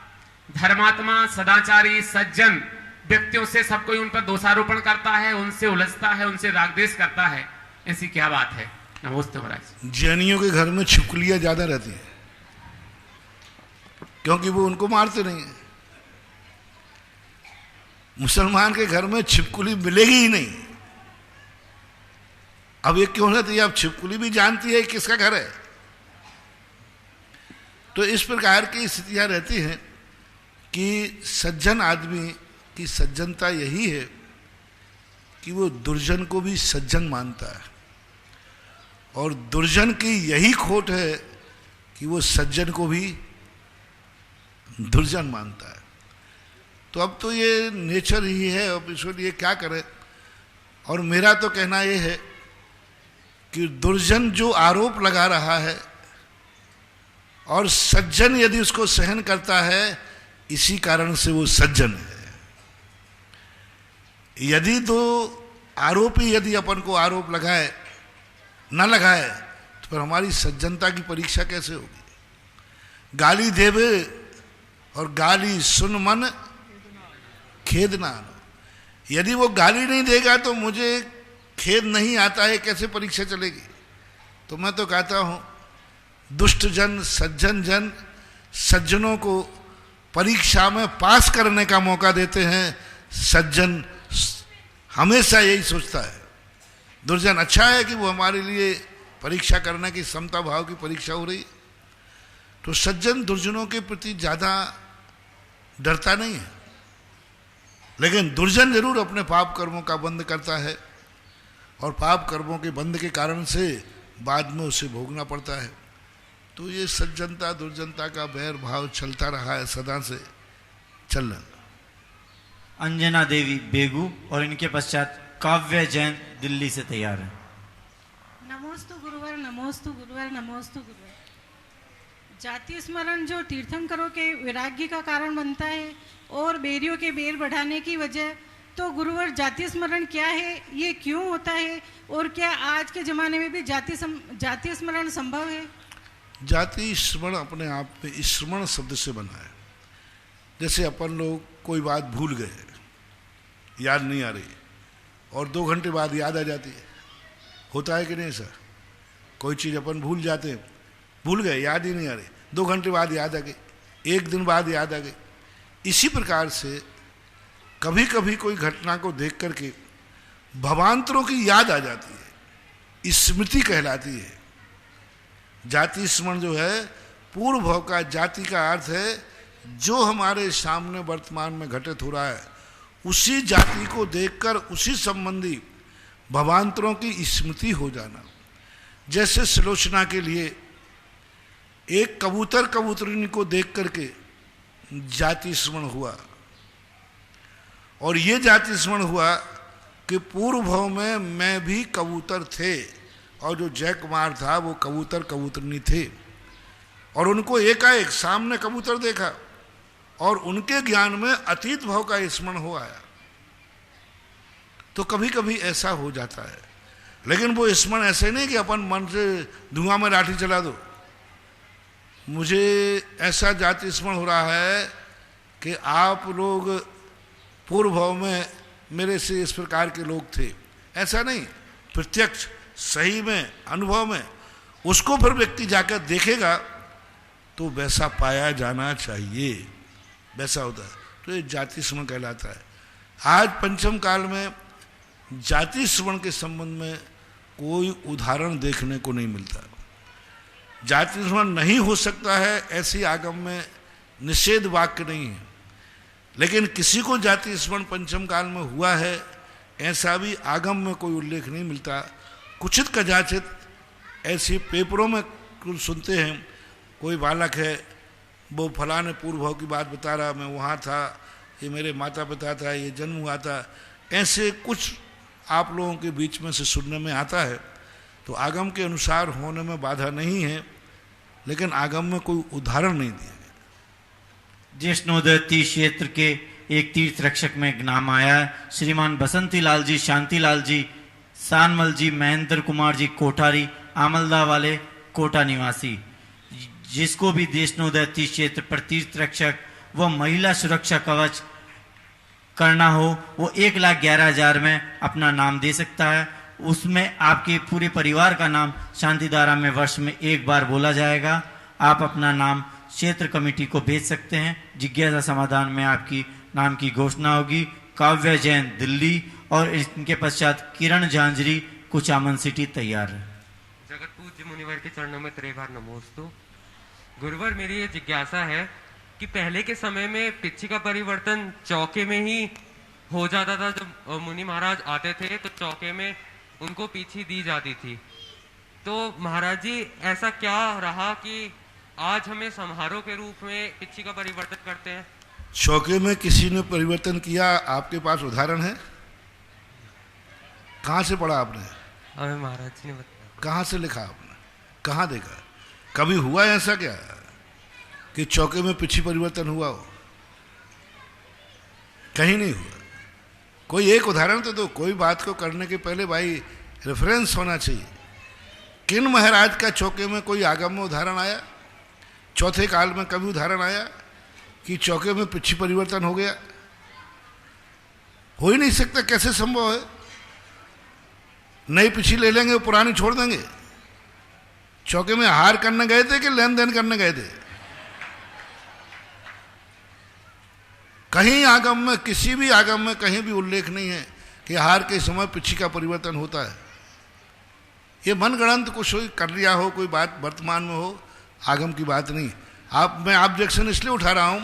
धर्मात्मा, सदाचारी, सज्जन व्यक्तियों से सब कोई उन पर दोषारोपण करता है, उनसे उलझता है, उनसे रागद्वेष करता है, ऐसी क्या बात है? नमस्ते महाराज। जैनियों के घर में छिपकलियां ज्यादा रहती हैं, क्योंकि वो उनको मारते नहीं है। मुसलमान के घर में छिपकली मिलेगी ही नहीं। अब ये क्यों रहती है? अब छिपकली भी जानती है किसका घर है। तो इस प्रकार की स्थितियां रहती हैं कि सज्जन आदमी की सज्जनता यही है कि वो दुर्जन को भी सज्जन मानता है, और दुर्जन की यही खोट है कि वो सज्जन को भी दुर्जन मानता है। तो अब तो ये नेचर ही है, अब इसके लिए क्या करें। और मेरा तो कहना ये है कि दुर्जन जो आरोप लगा रहा है और सज्जन यदि उसको सहन करता है, इसी कारण से वो सज्जन है। यदि तो आरोपी यदि अपन को आरोप लगाए न लगाए, तो फिर हमारी सज्जनता की परीक्षा कैसे होगी? गाली देवे और गाली सुन मन खेद ना आनो। यदि वो गाली नहीं देगा तो मुझे खेद नहीं आता है, कैसे परीक्षा चलेगी? तो मैं तो कहता हूं, दुष्ट जन सज्जन जन सज्जनों को परीक्षा में पास करने का मौका देते हैं। सज्जन हमेशा यही सोचता है। दुर्जन अच्छा है कि वो हमारे लिए परीक्षा करने की समता भाव की परीक्षा हो रही है। तो सज्जन दुर्जनों के प्रति ज्यादा डरता नहीं है, लेकिन दुर्जन जरूर अपने पाप कर्मों का बंद करता है, और पाप कर्मों के बंद के कारण से बाद में उसे भोगना पड़ता है। तो ये सज्जनता दुर्जनता का बैर भाव चलता रहा है, सदा से चलना। अंजना देवी बेगू और इनके पश्चात काव्य जैन दिल्ली से तैयार है। नमोस्तु गुरुवर, नमोस्तु गुरुवर, नमोस्तु गुरुवर। जाति स्मरण जो तीर्थंकरों के वैराग्य का कारण बनता है और बेरियों के बेर बढ़ाने की वजह, तो गुरुवर जाति स्मरण क्या है, ये क्यों होता है, और क्या आज के ज़माने में भी जाति स्मरण संभव है? जाति स्मरण अपने आप में स्मरण शब्द से बना है। जैसे अपन लोग कोई बात भूल गए, याद नहीं आ रही, और 2 घंटे बाद याद आ जाती है। होता है कि नहीं ऐसा? कोई चीज़ अपन भूल जाते हैं, भूल गए, याद ही नहीं आ रही, 2 घंटे बाद याद आ गई, 1 दिन बाद याद आ गई। इसी प्रकार से कभी कभी कोई घटना को देख करके भवांतरों की याद आ जाती है, स्मृति कहलाती है। जाति स्मरण जो है पूर्व भाव का, जाति का अर्थ है जो हमारे सामने वर्तमान में घटित हो रहा है, उसी जाति को देखकर उसी संबंधी भवांतरों की स्मृति हो जाना। जैसे सुलोचना के लिए एक कबूतर कबूतरिनी को देख करके जाति स्मरण हुआ, और ये जाति स्मरण हुआ कि पूर्व भाव में मैं भी कबूतर थे, और जो जय कुमार था वो कबूतर कबूतरनी थे, और उनको एकाएक सामने कबूतर देखा और उनके ज्ञान में अतीत भाव का स्मरण हो आया। तो कभी कभी ऐसा हो जाता है, लेकिन वो स्मरण ऐसे नहीं कि अपन मन से धुआं में लाठी चला दो। मुझे ऐसा जाति स्मरण हो रहा है कि आप लोग पूर्व भाव में मेरे से इस प्रकार के लोग थे, ऐसा नहीं, प्रत्यक्ष सही में अनुभव में उसको फिर व्यक्ति जाकर देखेगा तो वैसा पाया जाना चाहिए, वैसा होता है। तो ये जाति स्मरण कहलाता है। आज पंचम काल में जाति स्मरण के संबंध में कोई उदाहरण देखने को नहीं मिलता। जाति स्मरण नहीं हो सकता है ऐसी आगम में निषेध वाक्य नहीं है, लेकिन किसी को जाति स्मरण पंचम काल में हुआ है ऐसा भी आगम में कोई उल्लेख नहीं मिलता। कुछित कदाचित ऐसी पेपरों में कुछ सुनते हैं, कोई बालक है वो फलाने पूर्व भाव की बात बता रहा, मैं वहाँ था, ये मेरे माता पिता था, ये जन्म हुआ था, ऐसे कुछ आप लोगों के बीच में से सुनने में आता है। तो आगम के अनुसार होने में बाधा नहीं है, लेकिन आगम में कोई उदाहरण नहीं दिया गया। जिष्णोदयती क्षेत्र के एक तीर्थ रक्षक में नाम आया है, श्रीमान बसंती लाल जी, शांति लाल जी, सानमल जी, महेंद्र कुमार जी कोठारी, आमलदा वाले कोटा निवासी, जिसको भी जिष्णोदयती क्षेत्र पर तीर्थ रक्षक व महिला सुरक्षा कवच करना हो वो 1,11,000 में अपना नाम दे सकता है। उसमें आपके पूरे परिवार का नाम शांतिधारा में वर्ष में एक बार बोला जाएगा। आप अपना नाम क्षेत्र कमेटी को भेज सकते हैं। जिज्ञासा समाधान में आपकी नाम की घोषणा होगी। काव्य जैन दिल्ली और इनके पश्चात किरण झांझरी कुचामन सिटी तैयार है। जगत पूज्य मुनिवर के चरणों में त्रिवार नमोस्तु। गुरुवर, मेरी ये जिज्ञासा है कि पहले के समय में पिच्छी का परिवर्तन चौके में ही हो जाता था। जब मुनि महाराज आते थे तो चौके में उनको पीछी दी जाती थी। तो महाराज जी, ऐसा क्या रहा कि आज हमें समारोह के रूप में पिच्छी का परिवर्तन करते हैं? चौके में किसी ने परिवर्तन किया, आपके पास उदाहरण है? कहाँ से पढ़ा आपने? हमें महाराज जी ने बताया। कहाँ से लिखा आपने? कहाँ देखा? कभी हुआ ऐसा क्या कि चौके में पिछी परिवर्तन हुआ हो? कहीं नहीं हुआ। कोई एक उदाहरण तो दो। कोई बात को करने के पहले भाई रेफरेंस होना चाहिए। किन महाराज का चौके में कोई आगम में उदाहरण आया? चौथे काल में कभी उदाहरण आया कि चौके में पिछी परिवर्तन हो गया? हो ही नहीं सकता। कैसे संभव है? नई पिछी ले लेंगे, पुरानी छोड़ देंगे। चौके में हार करने गए थे कि लेन देन करने गए थे? कहीं आगम में, किसी भी आगम में कहीं भी उल्लेख नहीं है कि हार के समय पिछी का परिवर्तन होता है। ये मनगढ़ंत कुछ कर लिया हो, कोई बात वर्तमान में हो, आगम की बात नहीं। मैं ऑब्जेक्शन इसलिए उठा रहा हूं,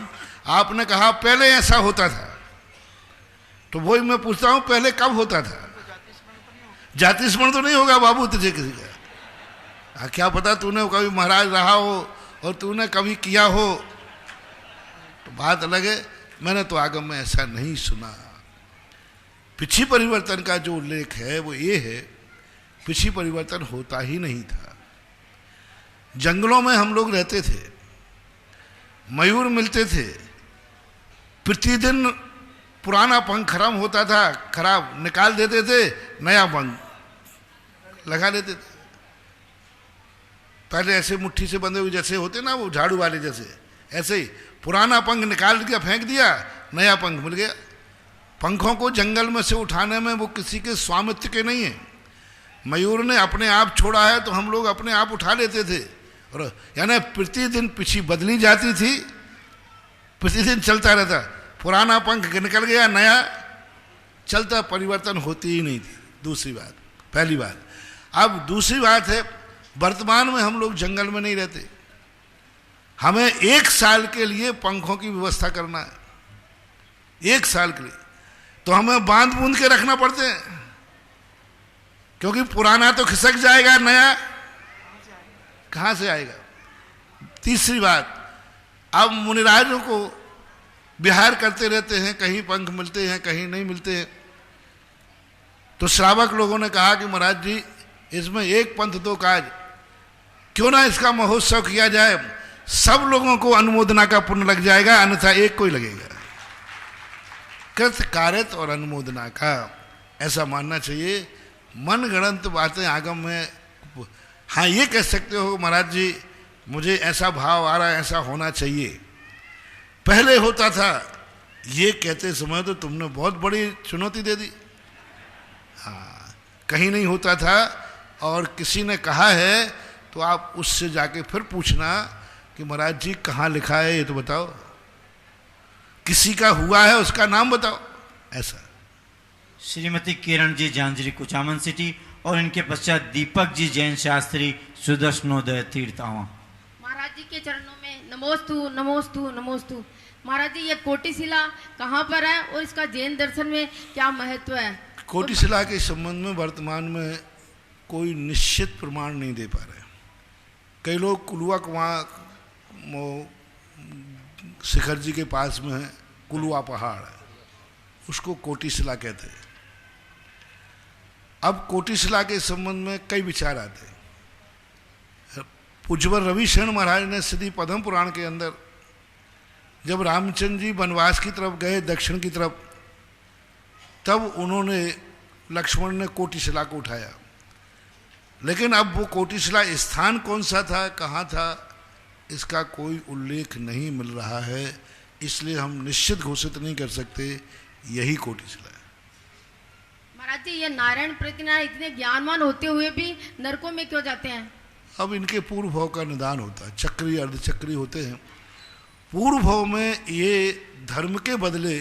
आपने कहा पहले ऐसा होता था, तो वही मैं पूछता हूं पहले कब होता था? जाति स्मरण तो नहीं होगा बाबू तुझे किसी का? क्या पता तूने कभी महाराज रहा हो और तूने कभी किया हो, तो बात अलग है। मैंने तो आगम में ऐसा नहीं सुना। पिछी परिवर्तन का जो उल्लेख है वो ये है, पिछी परिवर्तन होता ही नहीं था। जंगलों में हम लोग रहते थे, मयूर मिलते थे, प्रतिदिन पुराना पंख खराब होता था, खराब निकाल देते थे, नया पंख लगा देते थे। पहले ऐसे मुट्ठी से बंधे हुए जैसे होते ना, वो झाड़ू वाले जैसे, ऐसे ही पुराना पंख निकाल दिया, फेंक दिया, नया पंख मिल गया। पंखों को जंगल में से उठाने में वो किसी के स्वामित्व के नहीं है। मयूर ने अपने आप छोड़ा है तो हम लोग अपने आप उठा लेते थे। और यानी प्रतिदिन पिछी बदली जाती थी, प्रतिदिन चलता रहता। पुराना पंख निकल गया, नया चलता, परिवर्तन होती ही नहीं थी। दूसरी बात, पहली बात। अब दूसरी बात है, वर्तमान में हम लोग जंगल में नहीं रहते। हमें 1 साल के लिए पंखों की व्यवस्था करना है, 1 साल के लिए, तो हमें बांध बूंद के रखना पड़ते हैं, क्योंकि पुराना तो खिसक जाएगा, नया कहां से आएगा। तीसरी बात, अब मुनिराजों को विहार करते रहते हैं, कहीं पंख मिलते हैं, कहीं नहीं मिलते हैं। तो श्रावक लोगों ने कहा कि महाराज जी, इसमें एक पंथ दो काज, क्यों ना इसका महोत्सव किया जाए, सब लोगों को अनुमोदना का पुण्य लग जाएगा, अन्यथा एक को ही लगेगा। कृत कार्यत और अनुमोदना का, ऐसा मानना चाहिए। मनगढ़ंत बातें आगम में, हाँ ये कह सकते हो महाराज जी मुझे ऐसा भाव आ रहा है, ऐसा होना चाहिए, पहले होता था, ये कहते समय तो तुमने बहुत बड़ी चुनौती दे दी। हाँ, कहीं नहीं होता था और किसी ने कहा है तो आप उससे जाके फिर पूछना कि महाराज जी कहाँ लिखा है, ये तो बताओ, किसी का हुआ है उसका नाम बताओ। ऐसा श्रीमती किरण जी झांझरी कुचामन सिटी और इनके पश्चात दीपक जी जैन शास्त्री सुदर्शनोदय तीर्थ आवा। महाराज जी के चरणों में नमोस्तु नमोस्तु नमोस्तु। महाराज जी, ये कोटि शिला कहाँ पर है और इसका जैन दर्शन में क्या महत्व है? कोटि शिला के संबंध में वर्तमान में कोई निश्चित प्रमाण नहीं दे पा रहे। कई लोग कुलुआ वहाँ शिखर जी के पास में है, कुलुआ पहाड़ है, उसको कोटि शिला कहते हैं। अब कोटि शिला के संबंध में कई विचार आते हैं। पूज्यवर रविशरण महाराज ने श्री पद्म पुराण के अंदर जब रामचंद्र जी वनवास की तरफ गए दक्षिण की तरफ, तब उन्होंने लक्ष्मण ने कोटि शिला को उठाया। लेकिन अब वो कोटि शिला स्थान कौन सा था, कहाँ था, इसका कोई उल्लेख नहीं मिल रहा है। इसलिए हम निश्चित घोषित नहीं कर सकते यही कोटि शिला है। महाराज जी, ये नारायण प्रतिनारायण इतने ज्ञानवान होते हुए भी नरकों में क्यों जाते हैं? अब इनके पूर्व भाव का निदान होता है, चक्री अर्धचक्री होते हैं। पूर्व भाव में ये धर्म के बदले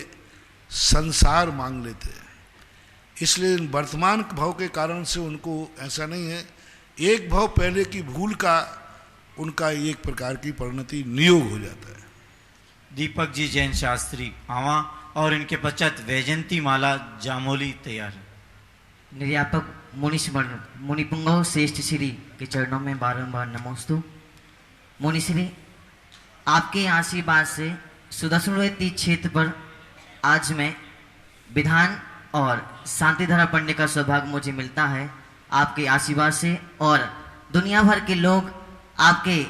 संसार मांग लेते हैं, इसलिए वर्तमान भाव के कारण से उनको ऐसा नहीं है। एक भाव पहले की भूल का उनका एक प्रकार की परिणति नियोग हो जाता है। दीपक जी जैन शास्त्री आवा और इनके पश्चात वैजंती माला जामोली तैयार है। निर्यापक मुनिपुंगव श्रेष्ठ श्री के चरणों में बारंबार नमोस्तु। मुनिश्री, आपके आशीर्वाद से सुदर्शन तीर्थ क्षेत्र पर आज मैं विधान और शांति धारा पढ़ने का सौभाग्य मुझे मिलता है आपके आशीर्वाद से, और दुनिया भर के लोग आपके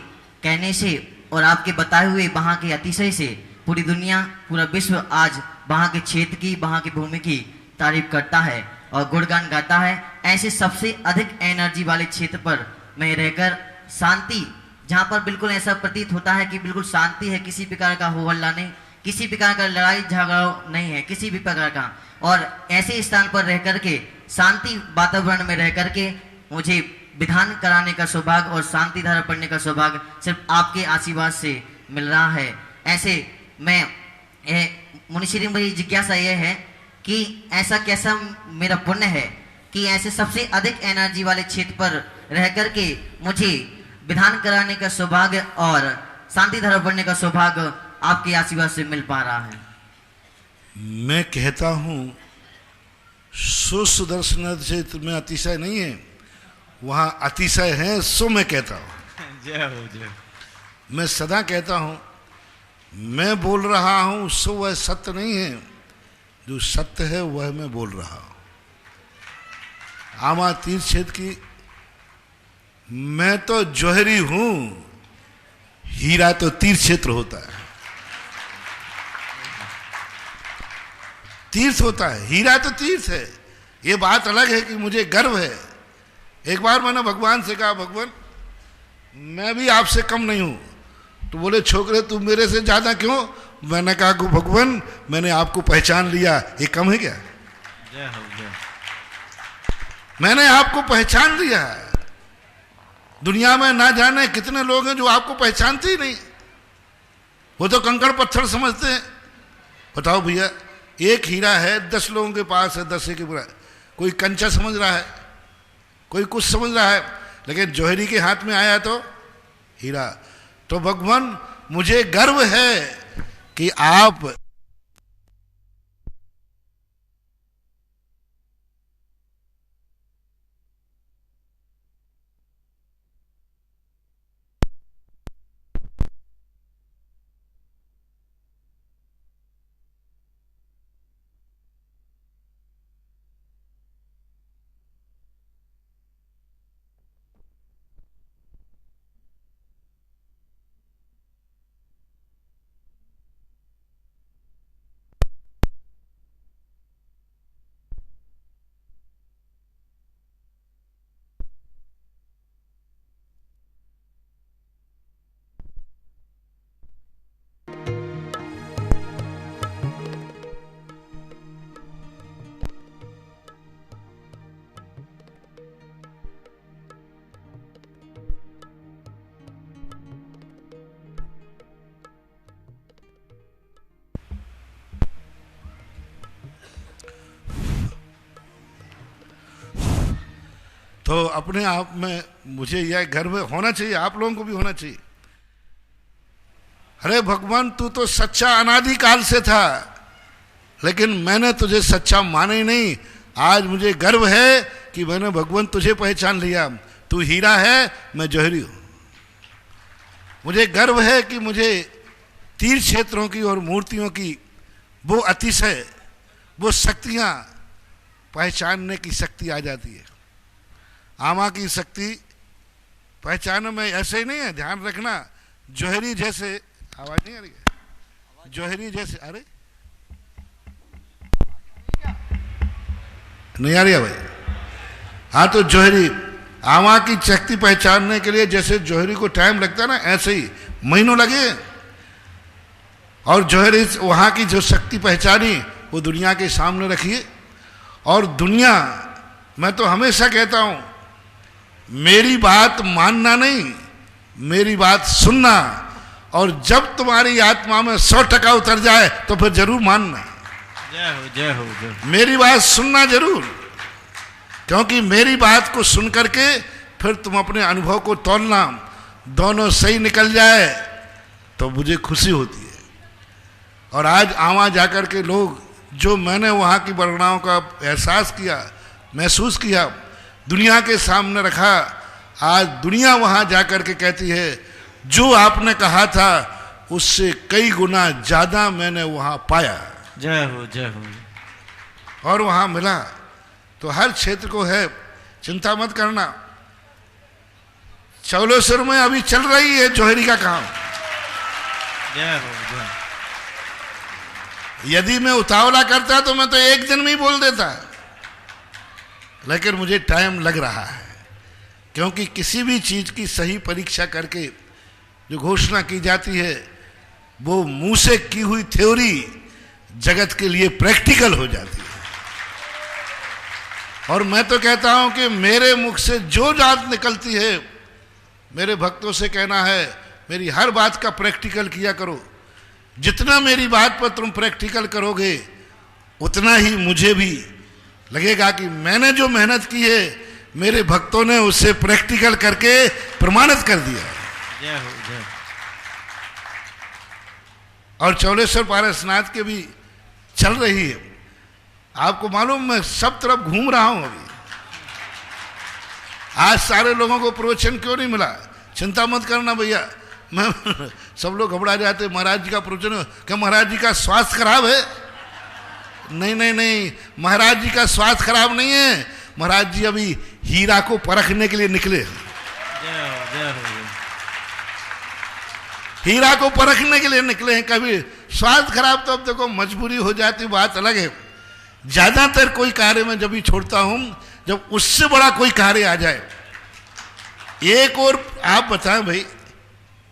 कहने से और आपके बताए हुए वहाँ के अतिशय से पूरी दुनिया, पूरा विश्व आज वहाँ के क्षेत्र की, वहाँ की भूमि की तारीफ करता है और गुणगान गाता है। ऐसे सबसे अधिक एनर्जी वाले क्षेत्र पर मैं रहकर शांति, जहाँ पर बिल्कुल ऐसा प्रतीत होता है कि बिल्कुल शांति है, किसी प्रकार का हो हल्ला नहीं, किसी प्रकार का लड़ाई झगड़ा नहीं है किसी भी प्रकार का, और ऐसे स्थान पर रह करके शांति वातावरण में रह करके मुझे विधान कराने का सौभाग्य और शांति धारा पढ़ने का सौभाग्य सिर्फ आपके आशीर्वाद से मिल रहा है। ऐसे मैं मुनिश्री, मेरी जिज्ञासा यह है कि ऐसा कैसा मेरा पुण्य है कि ऐसे सबसे अधिक एनर्जी वाले क्षेत्र पर रह करके मुझे विधान कराने का सौभाग्य और शांति धारा पढ़ने का सौभाग्य आपके आशीर्वाद से मिल पा रहा है। मैं कहता हूँ सुदर्शन क्षेत्र में अतिशय नहीं है, वहाँ अतिशय है, सो मैं कहता हूँ। जय हो जय। मैं सदा कहता हूँ मैं बोल रहा हूँ सो वह सत्य नहीं है, जो सत्य है वह मैं बोल रहा हूँ। आमा तीर्थ क्षेत्र की मैं तो जौहरी हूँ, हीरा तो तीर्थ क्षेत्र होता है, तीर्थ होता है, हीरा तो तीर्थ है। ये बात अलग है कि मुझे गर्व है। एक बार मैंने भगवान से कहा, भगवान मैं भी आपसे कम नहीं हूं। तो बोले, छोकरे तू मेरे से ज्यादा क्यों? मैंने कहा कि भगवान मैंने आपको पहचान लिया, ये कम है क्या? जय हो जय। मैंने आपको पहचान लिया। दुनिया में ना जाने कितने लोग हैं जो आपको पहचानते ही नहीं, वो तो कंकड़ पत्थर समझते हैं। बताओ भैया, एक हीरा है 10 लोगों के पास है, 10 के बुरा, कोई कंचा समझ रहा है, कोई कुछ समझ रहा है, लेकिन जौहरी के हाथ में आया तो हीरा। तो भगवान मुझे गर्व है कि आप तो अपने आप में मुझे यह गर्व होना चाहिए, आप लोगों को भी होना चाहिए। अरे भगवान तू तो सच्चा अनादिकाल से था, लेकिन मैंने तुझे सच्चा माना ही नहीं। आज मुझे गर्व है कि मैंने भगवान तुझे पहचान लिया। तू हीरा है, मैं जौहरी हूं। मुझे गर्व है कि मुझे तीर्थ क्षेत्रों की और मूर्तियों की वो अतिशय, वो शक्तियां पहचानने की शक्ति आ जाती है। आमा की शक्ति पहचान में ऐसे ही नहीं है, ध्यान रखना। जौहरी जैसे, आवाज नहीं आ रही है? जौहरी जैसे, अरे नहीं आ रही है भाई? हाँ, तो जौहरी आमा की शक्ति पहचानने के लिए जैसे जौहरी को टाइम लगता है ना, ऐसे ही महीनों लगे। और जौहरी वहां की जो शक्ति पहचानी वो दुनिया के सामने रखिए। और दुनिया, मैं तो हमेशा कहता हूं, मेरी बात मानना नहीं, मेरी बात सुनना, और जब तुम्हारी आत्मा में 100% उतर जाए तो फिर जरूर मानना। जय हो जय हो जय हो। मेरी बात सुनना जरूर, क्योंकि मेरी बात को सुन करके फिर तुम अपने अनुभव को तोलना, दोनों सही निकल जाए तो मुझे खुशी होती है। और आज आवा जाकर के लोग, जो मैंने वहाँ की वर्णनाओं का एहसास किया, महसूस किया, दुनिया के सामने रखा, आज दुनिया वहाँ जाकर के कहती है जो आपने कहा था उससे कई गुना ज़्यादा मैंने वहाँ पाया। जय हो जय हो। और वहाँ मिला। तो हर क्षेत्र को है, चिंता मत करना। चौलेश्वर में अभी चल रही है जोहरी का काम। जय हो जय। यदि मैं उतावला करता तो मैं तो एक दिन में ही बोल देता, लेकिन मुझे टाइम लग रहा है, क्योंकि किसी भी चीज की सही परीक्षा करके जो घोषणा की जाती है वो मुंह से की हुई थ्योरी जगत के लिए प्रैक्टिकल हो जाती है। और मैं तो कहता हूं कि मेरे मुख से जो बात निकलती है, मेरे भक्तों से कहना है मेरी हर बात का प्रैक्टिकल किया करो। जितना मेरी बात पर तुम प्रैक्टिकल करोगे उतना ही मुझे भी लगेगा कि मैंने जो मेहनत की है मेरे भक्तों ने उसे प्रैक्टिकल करके प्रमाणित कर दिया। जय हो जय। और चौलेश्वर पारसनाथ के भी चल रही है। आपको मालूम, मैं सब तरफ घूम रहा हूं अभी। आज सारे लोगों को प्रवचन क्यों नहीं मिला? चिंता मत करना भैया, मैं सब लोग घबरा जाते, महाराज जी का प्रवचन, क्या महाराज जी का स्वास्थ्य खराब है? नहीं नहीं नहीं, महाराज जी का स्वास्थ्य खराब नहीं है, महाराज जी अभी हीरा को परखने के लिए निकले। जय हो जय हो। हीरा को परखने के लिए निकले हैं। कभी स्वास्थ्य खराब तो अब देखो मजबूरी हो जाती, बात अलग है। ज्यादातर कोई कार्य में जब भी छोड़ता हूं जब उससे बड़ा कोई कार्य आ जाए। एक और आप बताएं भाई,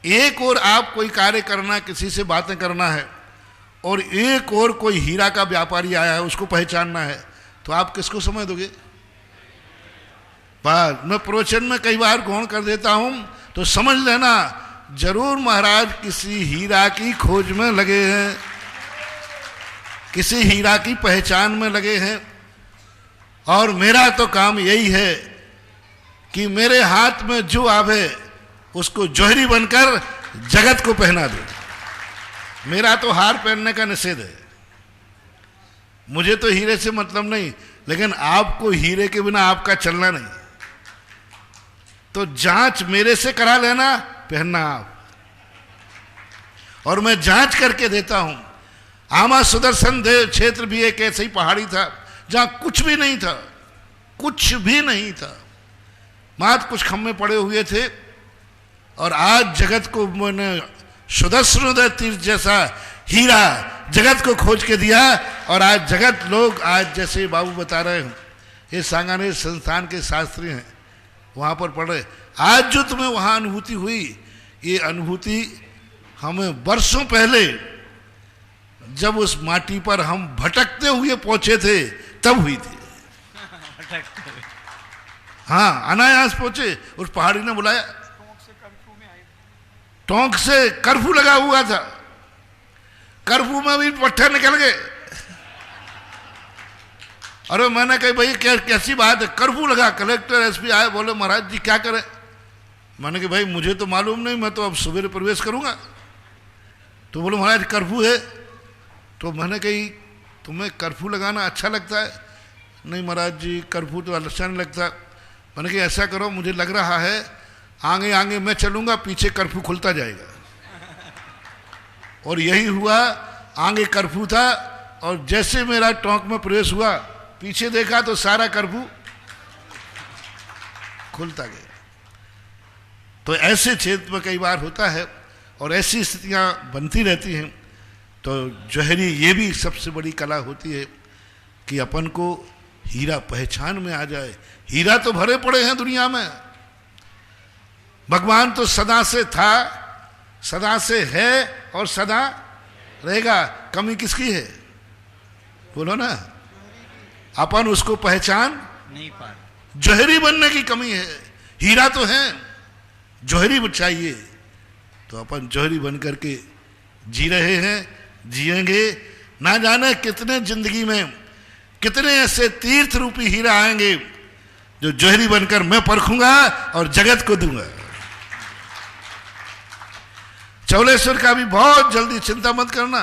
एक और आप कोई कार्य करना, किसी से बातें करना है, और एक और कोई हीरा का व्यापारी आया है, उसको पहचानना है, तो आप किसको समय दोगे? बात मैं प्रवचन में कई बार गौण कर देता हूं, तो समझ लेना जरूर महाराज किसी हीरा की खोज में लगे हैं, किसी हीरा की पहचान में लगे हैं। और मेरा तो काम यही है कि मेरे हाथ में जो आवे उसको जौहरी बनकर जगत को पहना दो। मेरा तो हार पहनने का निषेध है, मुझे तो हीरे से मतलब नहीं, लेकिन आपको हीरे के बिना आपका चलना नहीं। तो जांच मेरे से करा लेना, पहनना आप। और मैं जांच करके देता हूं। आमा सुदर्शन देव क्षेत्र भी एक ऐसी ही पहाड़ी था जहां कुछ भी नहीं था, कुछ भी नहीं था, मात्र कुछ खम्भे पड़े हुए थे। और आज जगत को मैंने सुदर्शन तीर्थ जैसा हीरा जगत को खोज के दिया। और आज जगत लोग, आज जैसे बाबू बता रहे हैं, ये सांगानेर संस्थान के शास्त्री हैं, वहां पर पढ़ रहे। आज जो तुम्हें वहां अनुभूति हुई, ये अनुभूति हमें वर्षों पहले जब उस माटी पर हम भटकते हुए पहुंचे थे तब हुई थी। हाँ, अनायास पहुंचे। उस पहाड़ी ने बुलाया, टोंक से कर्फ्यू लगा हुआ था, कर्फ्यू में भी पट्टे निकल गए। अरे मैंने कहा भाई कैसी बात है, कर्फ्यू लगा। कलेक्टर एसपी आए, बोले महाराज जी क्या करें? मैंने कहा भाई मुझे तो मालूम नहीं, मैं तो अब सवेरे प्रवेश करूंगा। तो बोले महाराज कर्फ्यू है। तो मैंने कही तुम्हें कर्फ्यू लगाना अच्छा लगता है? नहीं महाराज जी कर्फ्यू तो अच्छा नहीं लगता। मैंने कहा ऐसा करो, मुझे लग रहा है आगे आगे मैं चलूंगा, पीछे कर्फ्यू खुलता जाएगा। और यही हुआ, आगे कर्फ्यू था और जैसे मेरा टोंक में प्रवेश हुआ, पीछे देखा तो सारा कर्फ्यू खुलता गया। तो ऐसे क्षेत्र में कई बार होता है और ऐसी स्थितियां बनती रहती हैं। तो जौहरी ये भी सबसे बड़ी कला होती है कि अपन को हीरा पहचान में आ जाए। हीरा तो भरे पड़े हैं दुनिया में, भगवान तो सदा से था, सदा से है और सदा रहेगा। कमी किसकी है? बोलो ना, अपन उसको पहचान नहीं पा। जौहरी बनने की कमी है। हीरा तो है, जौहरी चाहिए। तो अपन जौहरी बन करके जी रहे हैं, जिएंगे। ना जाने कितने जिंदगी में कितने ऐसे तीर्थ रूपी हीरा आएंगे जो जौहरी बनकर मैं परखूंगा और जगत को दूंगा। चौलेश्वर का भी बहुत जल्दी, चिंता मत करना।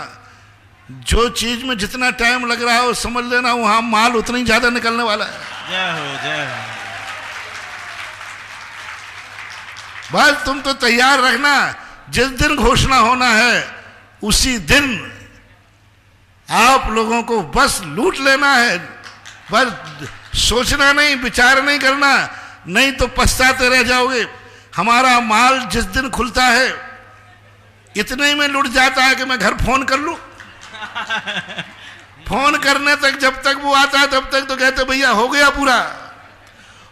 जो चीज में जितना टाइम लग रहा है वो समझ लेना वहां माल उतना ही ज्यादा निकलने वाला है। जय हो, जय हो। बस तुम तो तैयार रखना, जिस दिन घोषणा होना है उसी दिन आप लोगों को बस लूट लेना है। बस सोचना नहीं, विचार नहीं करना, नहीं तो पछताते रह जाओगे। हमारा माल जिस दिन खुलता है इतने ही में लुट जाता है कि मैं घर फोन कर लूं। फोन करने तक जब तक वो आता है तब तक तो कहते भैया हो गया पूरा।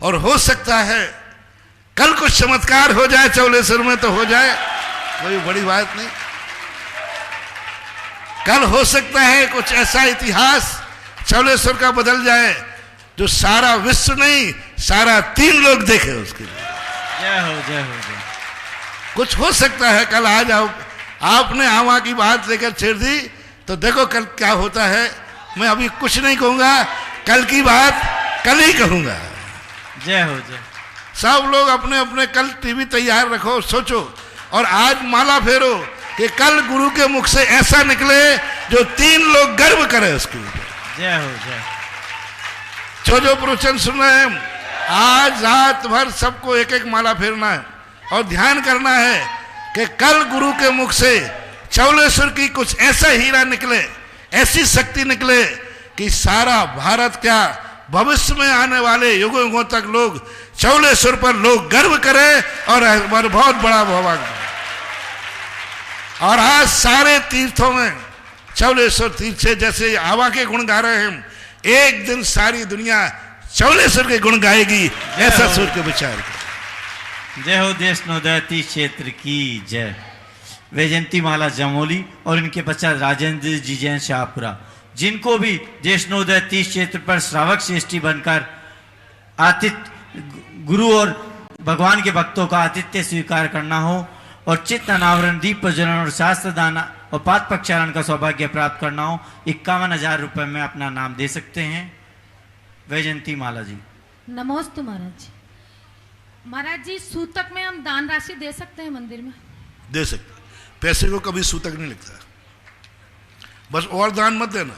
और हो सकता है कल कुछ चमत्कार हो जाए चौलेश्वर में, तो हो जाए, कोई बड़ी बात नहीं। कल हो सकता है कुछ ऐसा इतिहास चौलेश्वर का बदल जाए जो सारा विश्व नहीं, सारा 3 लोग देखे उसके लिए। जय हो, जय हो, जय। कुछ हो सकता है कल। आज आपने आवा की बात लेकर छेड़ दी तो देखो कल क्या होता है। मैं अभी कुछ नहीं कहूंगा, कल की बात कल ही कहूंगा। जय हो, जय। सब लोग अपने अपने कल टीवी तैयार रखो, सोचो और आज माला फेरो कि कल गुरु के मुख से ऐसा निकले जो 3 लोग गर्व करें उसके ऊपर। जय हो, जय। जो प्रवचन सुन रहे हैं, आज रात भर सबको एक एक माला फेरना है और ध्यान करना है कि कल गुरु के मुख से चौलेश्वर की कुछ ऐसा हीरा निकले, ऐसी शक्ति निकले कि सारा भारत क्या भविष्य में आने वाले युगों युगों तक लोग चौलेश्वर पर लोग गर्व करें और बहुत बड़ा भौभाग्य। और आज सारे तीर्थों में चौलेश्वर तीर्थ से जैसे आवा के गुण गा रहे हैं, एक दिन सारी दुनिया चौलेश्वर के गुण गाएगी, ऐसा सोच के विचार कर। जय हो देश नवोदय क्षेत्र की जय। वैजयंती माला जमोली और इनके पश्चात राजेंद्र जी जैन शाहपुरा, जिनको भी देश नवोदय क्षेत्र पर श्रावक श्रेष्ठी बनकर आतिथ्य गुरु और भगवान के भक्तों का आतिथ्य स्वीकार करना हो और चित्त अनावरण, दीप प्रज्वलन और शास्त्र दान और पाद प्रक्षालन का सौभाग्य प्राप्त करना हो, 51,000 रुपए में अपना नाम दे सकते हैं। वैजयंती माला जी। नमोस्तु महाराज जी। महाराज जी, सूतक में हम दान राशि दे सकते हैं मंदिर में? दे सकते। पैसे को कभी सूतक नहीं लगता, बस और दान मत देना।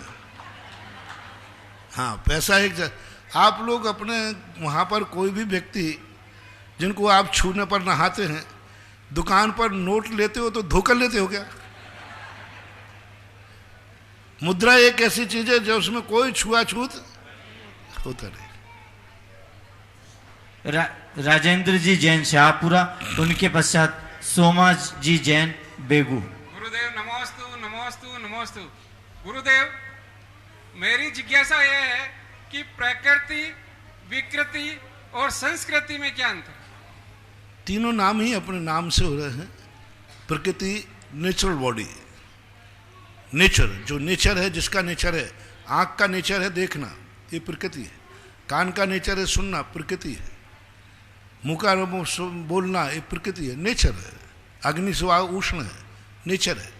हाँ, पैसा एक आप लोग अपने वहां पर कोई भी व्यक्ति जिनको आप छूने पर नहाते हैं, दुकान पर नोट लेते हो तो धोखा लेते हो क्या? मुद्रा एक ऐसी चीज है जो उसमें कोई छुआछूत होता नहीं। राजेंद्र जी जैन शाहपुरा, उनके पश्चात सोमा जी जैन बेगू। गुरुदेव नमोस्तु नमोस्तु नमोस्तु। गुरुदेव, मेरी जिज्ञासा यह है कि प्रकृति, विकृति और संस्कृति में क्या अंतर? तीनों नाम ही अपने नाम से हो रहे हैं। प्रकृति नेचुरल बॉडी, नेचर, जो नेचर है, जिसका नेचर है, आंख का नेचर है देखना, ये प्रकृति है। कान का नेचर है सुनना, प्रकृति है। मुंह का बोलना, ये प्रकृति है, नेचर है। अग्नि से उष्ण है, नेचर है।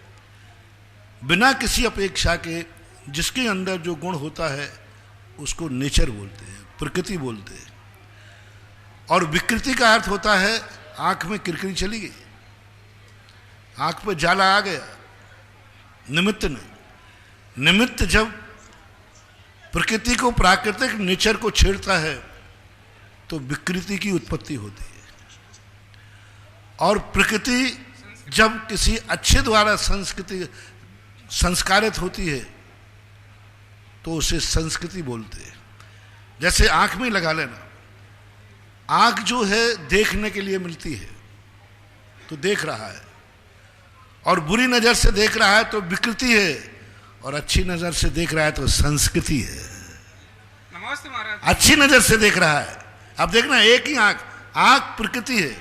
बिना किसी अपेक्षा के जिसके अंदर जो गुण होता है उसको नेचर बोलते हैं, प्रकृति बोलते हैं। और विकृति का अर्थ होता है आंख में किरकिरी चली गई, आंख पे जाला आ गया, निमित्त नहीं। निमित्त जब प्रकृति को, प्राकृतिक नेचर को छेड़ता है तो विकृति की उत्पत्ति होती है। और प्रकृति जब किसी अच्छे द्वारा संस्कारित होती है तो उसे संस्कृति बोलते हैं। जैसे आंख में लगा लेना, आंख जो है देखने के लिए मिलती है तो देख रहा है, और बुरी नजर से देख रहा है तो विकृति है, और अच्छी नजर से देख रहा है तो संस्कृति है। नमस्ते महाराज। अच्छी नजर से देख रहा है, अब देखना एक ही आंख प्रकृति है,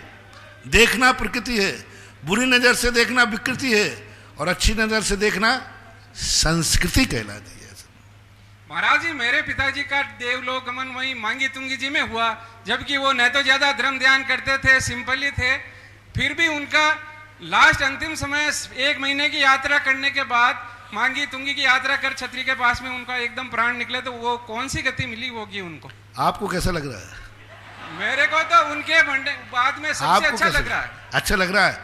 देखना प्रकृति है। बुरी नजर से देखना विकृति है और अच्छी नजर से देखना संस्कृति कहलाती है। महाराज जी मेरे पिताजी का देवलोक गमन वही मांगी तुंगी जी में हुआ, जबकि वो न तो ज्यादा धर्म ध्यान करते थे, सिंपल ही थे। फिर भी उनका लास्ट अंतिम समय 1 महीने की यात्रा करने के बाद मांगी तुंगी की यात्रा कर छतरी के पास में उनका एकदम प्राण निकले, तो वो कौन सी गति मिली होगी उनको? आपको कैसा लग रहा है? मेरे को तो उनके बाद में सबसे अच्छा लग रहा है। अच्छा लग रहा है।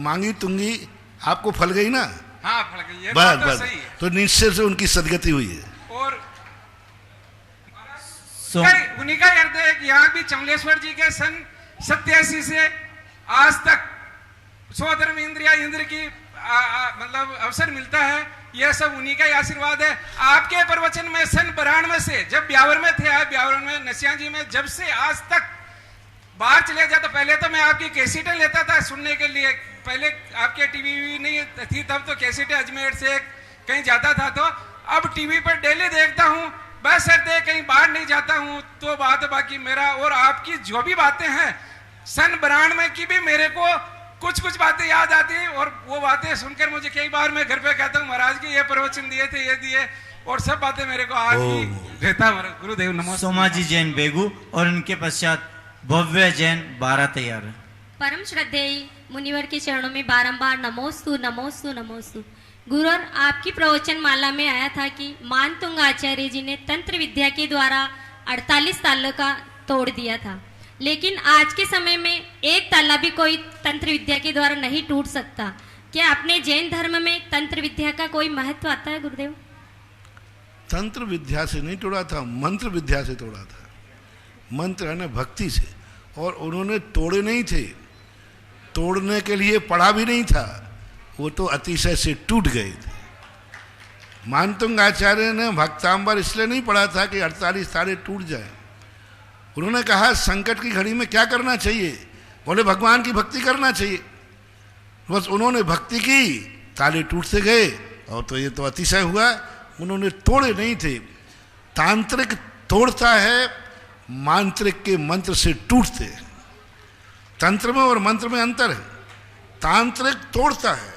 मांगी तुंगी आपको फल गई ना? हाँ फल गई, ये बात तो सही है। तो निश्चय से उनकी सदगति हुई है। और उन्हीं का अर्थ है कि यहाँ भी चमलेश्वर जी के सन 87 से आज तक स्वधर्म इंद्रिया इंद्र की मतलब अवसर मिलता है, यह सब उन्हीं का ही आशीर्वाद है। आपके प्रवचन में सन 92 से जब ब्यावर में थे, आप ब्यावर में नसिया जी में, जब से आज तक बाहर चले जाता, पहले तो मैं आपकी कैसेटें लेता था सुनने के लिए, पहले आपके टीवी नहीं थी तब तो कैसेटें अजमेर से कहीं जाता था, तो अब टीवी पर डेली देखता हूँ। बस सर कहीं बाहर नहीं जाता हूँ तो बात है। बाकी मेरा और आपकी जो भी बातें हैं सन 92 की भी मेरे को कुछ बातें याद आती हैं, और वो बातें सुनकर मुझे कई बार मैं घर पे कहता हूँ महाराज के ये प्रवचन दिए थे, ये दिए, और सब बातें मेरे को आज भी रहता है। गुरुदेव नमस्ते। सोमाजी जैन बेगू और उनके पश्चात भव्य जैन 12 तैयार है। परम श्रद्धेय मुनिवर के चरणों में बारंबार नमोस्तु नमोस्तु नमोस्तु। गुरुवर, आपकी प्रवचन माला में आया था कि मानतुंग आचार्य जी ने तंत्र विद्या के द्वारा 48 तालों का तोड़ दिया था, लेकिन आज के समय में एक ताला भी कोई तंत्र विद्या के द्वारा नहीं टूट सकता। क्या अपने जैन धर्म में तंत्र विद्या का कोई महत्व आता है गुरुदेव? तंत्र विद्या से नहीं तोड़ा था, मंत्र विद्या से तोड़ा था। मंत्र है ना भक्ति से, और उन्होंने तोड़े नहीं थे, तोड़ने के लिए पढ़ा भी नहीं था, वो तो अतिशय से टूट गए थे। मानतुंग आचार्य ने भक्तांबर इसलिए नहीं पढ़ा था कि 48 तारे टूट जाए। उन्होंने कहा संकट की घड़ी में क्या करना चाहिए? बोले भगवान की भक्ति करना चाहिए। बस उन्होंने भक्ति की, ताले टूटते गए, और तो ये तो अतिशय हुआ। उन्होंने तोड़े नहीं थे। तांत्रिक तोड़ता है, मांत्रिक के मंत्र से टूटते। तंत्र में और मंत्र में अंतर है। तांत्रिक तोड़ता है,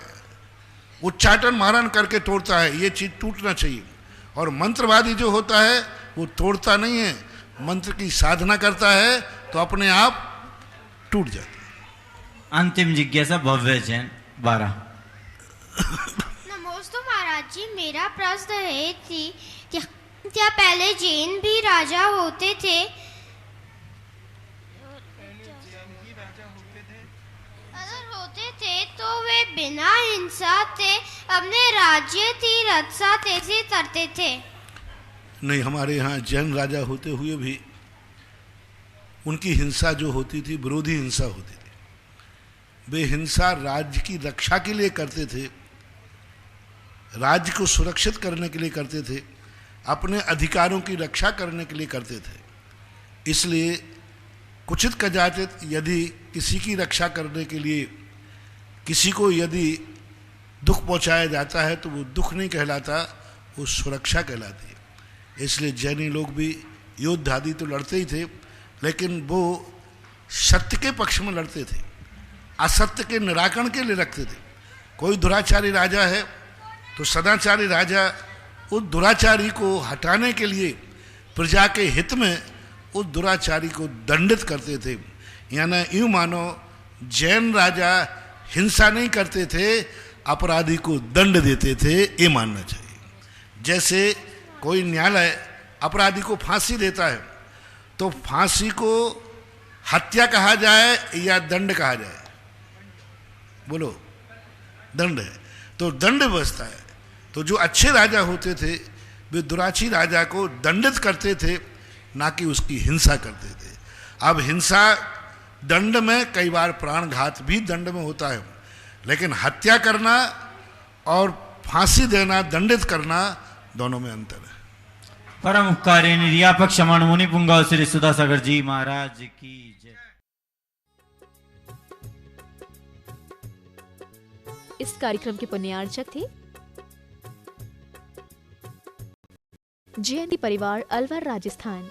उच्चाटन मारण करके तोड़ता है, ये चीज टूटना चाहिए। और मंत्रवादी जो होता है वो तोड़ता नहीं है, मंत्र की साधना करता है तो अपने आप टूट जाता है। अंतिम जिज्ञासा भव्य जैन 12। नमोस्तु महाराज जी, मेरा प्रश्न है कि क्या पहले जैन भी राजा होते थे? अगर होते थे तो वे बिना हिंसा थे अपने राज्य की रक्षा कैसे करते थे? नहीं, हमारे यहाँ जैन राजा होते हुए भी उनकी हिंसा जो होती थी विरोधी हिंसा होती थी। वे हिंसा राज्य की रक्षा के लिए करते थे, राज्य को सुरक्षित करने के लिए करते थे, अपने अधिकारों की रक्षा करने के लिए करते थे। इसलिए कुचित कदाचित यदि किसी की रक्षा करने के लिए किसी को यदि दुख पहुंचाया जाता है तो वो दुख नहीं कहलाता, वो सुरक्षा कहलाती है। इसलिए जैनी लोग भी युद्ध आदि तो लड़ते ही थे, लेकिन वो सत्य के पक्ष में लड़ते थे, असत्य के निराकरण के लिए रखते थे। कोई दुराचारी राजा है तो सदाचारी राजा उस दुराचारी को हटाने के लिए प्रजा के हित में उस दुराचारी को दंडित करते थे। यानी यूँ मानो जैन राजा हिंसा नहीं करते थे, अपराधी को दंड देते थे, ये मानना चाहिए। जैसे कोई न्यायालय अपराधी को फांसी देता है तो फांसी को हत्या कहा जाए या दंड कहा जाए? बोलो, दंड है तो दंड बचता है। तो जो अच्छे राजा होते थे वे दुराची राजा को दंडित करते थे, ना कि उसकी हिंसा करते थे। अब हिंसा दंड में कई बार प्राणघात भी दंड में होता है, लेकिन हत्या करना और फांसी देना, दंडित करना, दोनों में अंतर है। परम उपकारी निर्यापक क्षमण मुनि पुंगव श्री सुधासागर जी महाराज की जय। इस कार्यक्रम के पुण्यार्चक थे जयंती परिवार अलवर राजस्थान।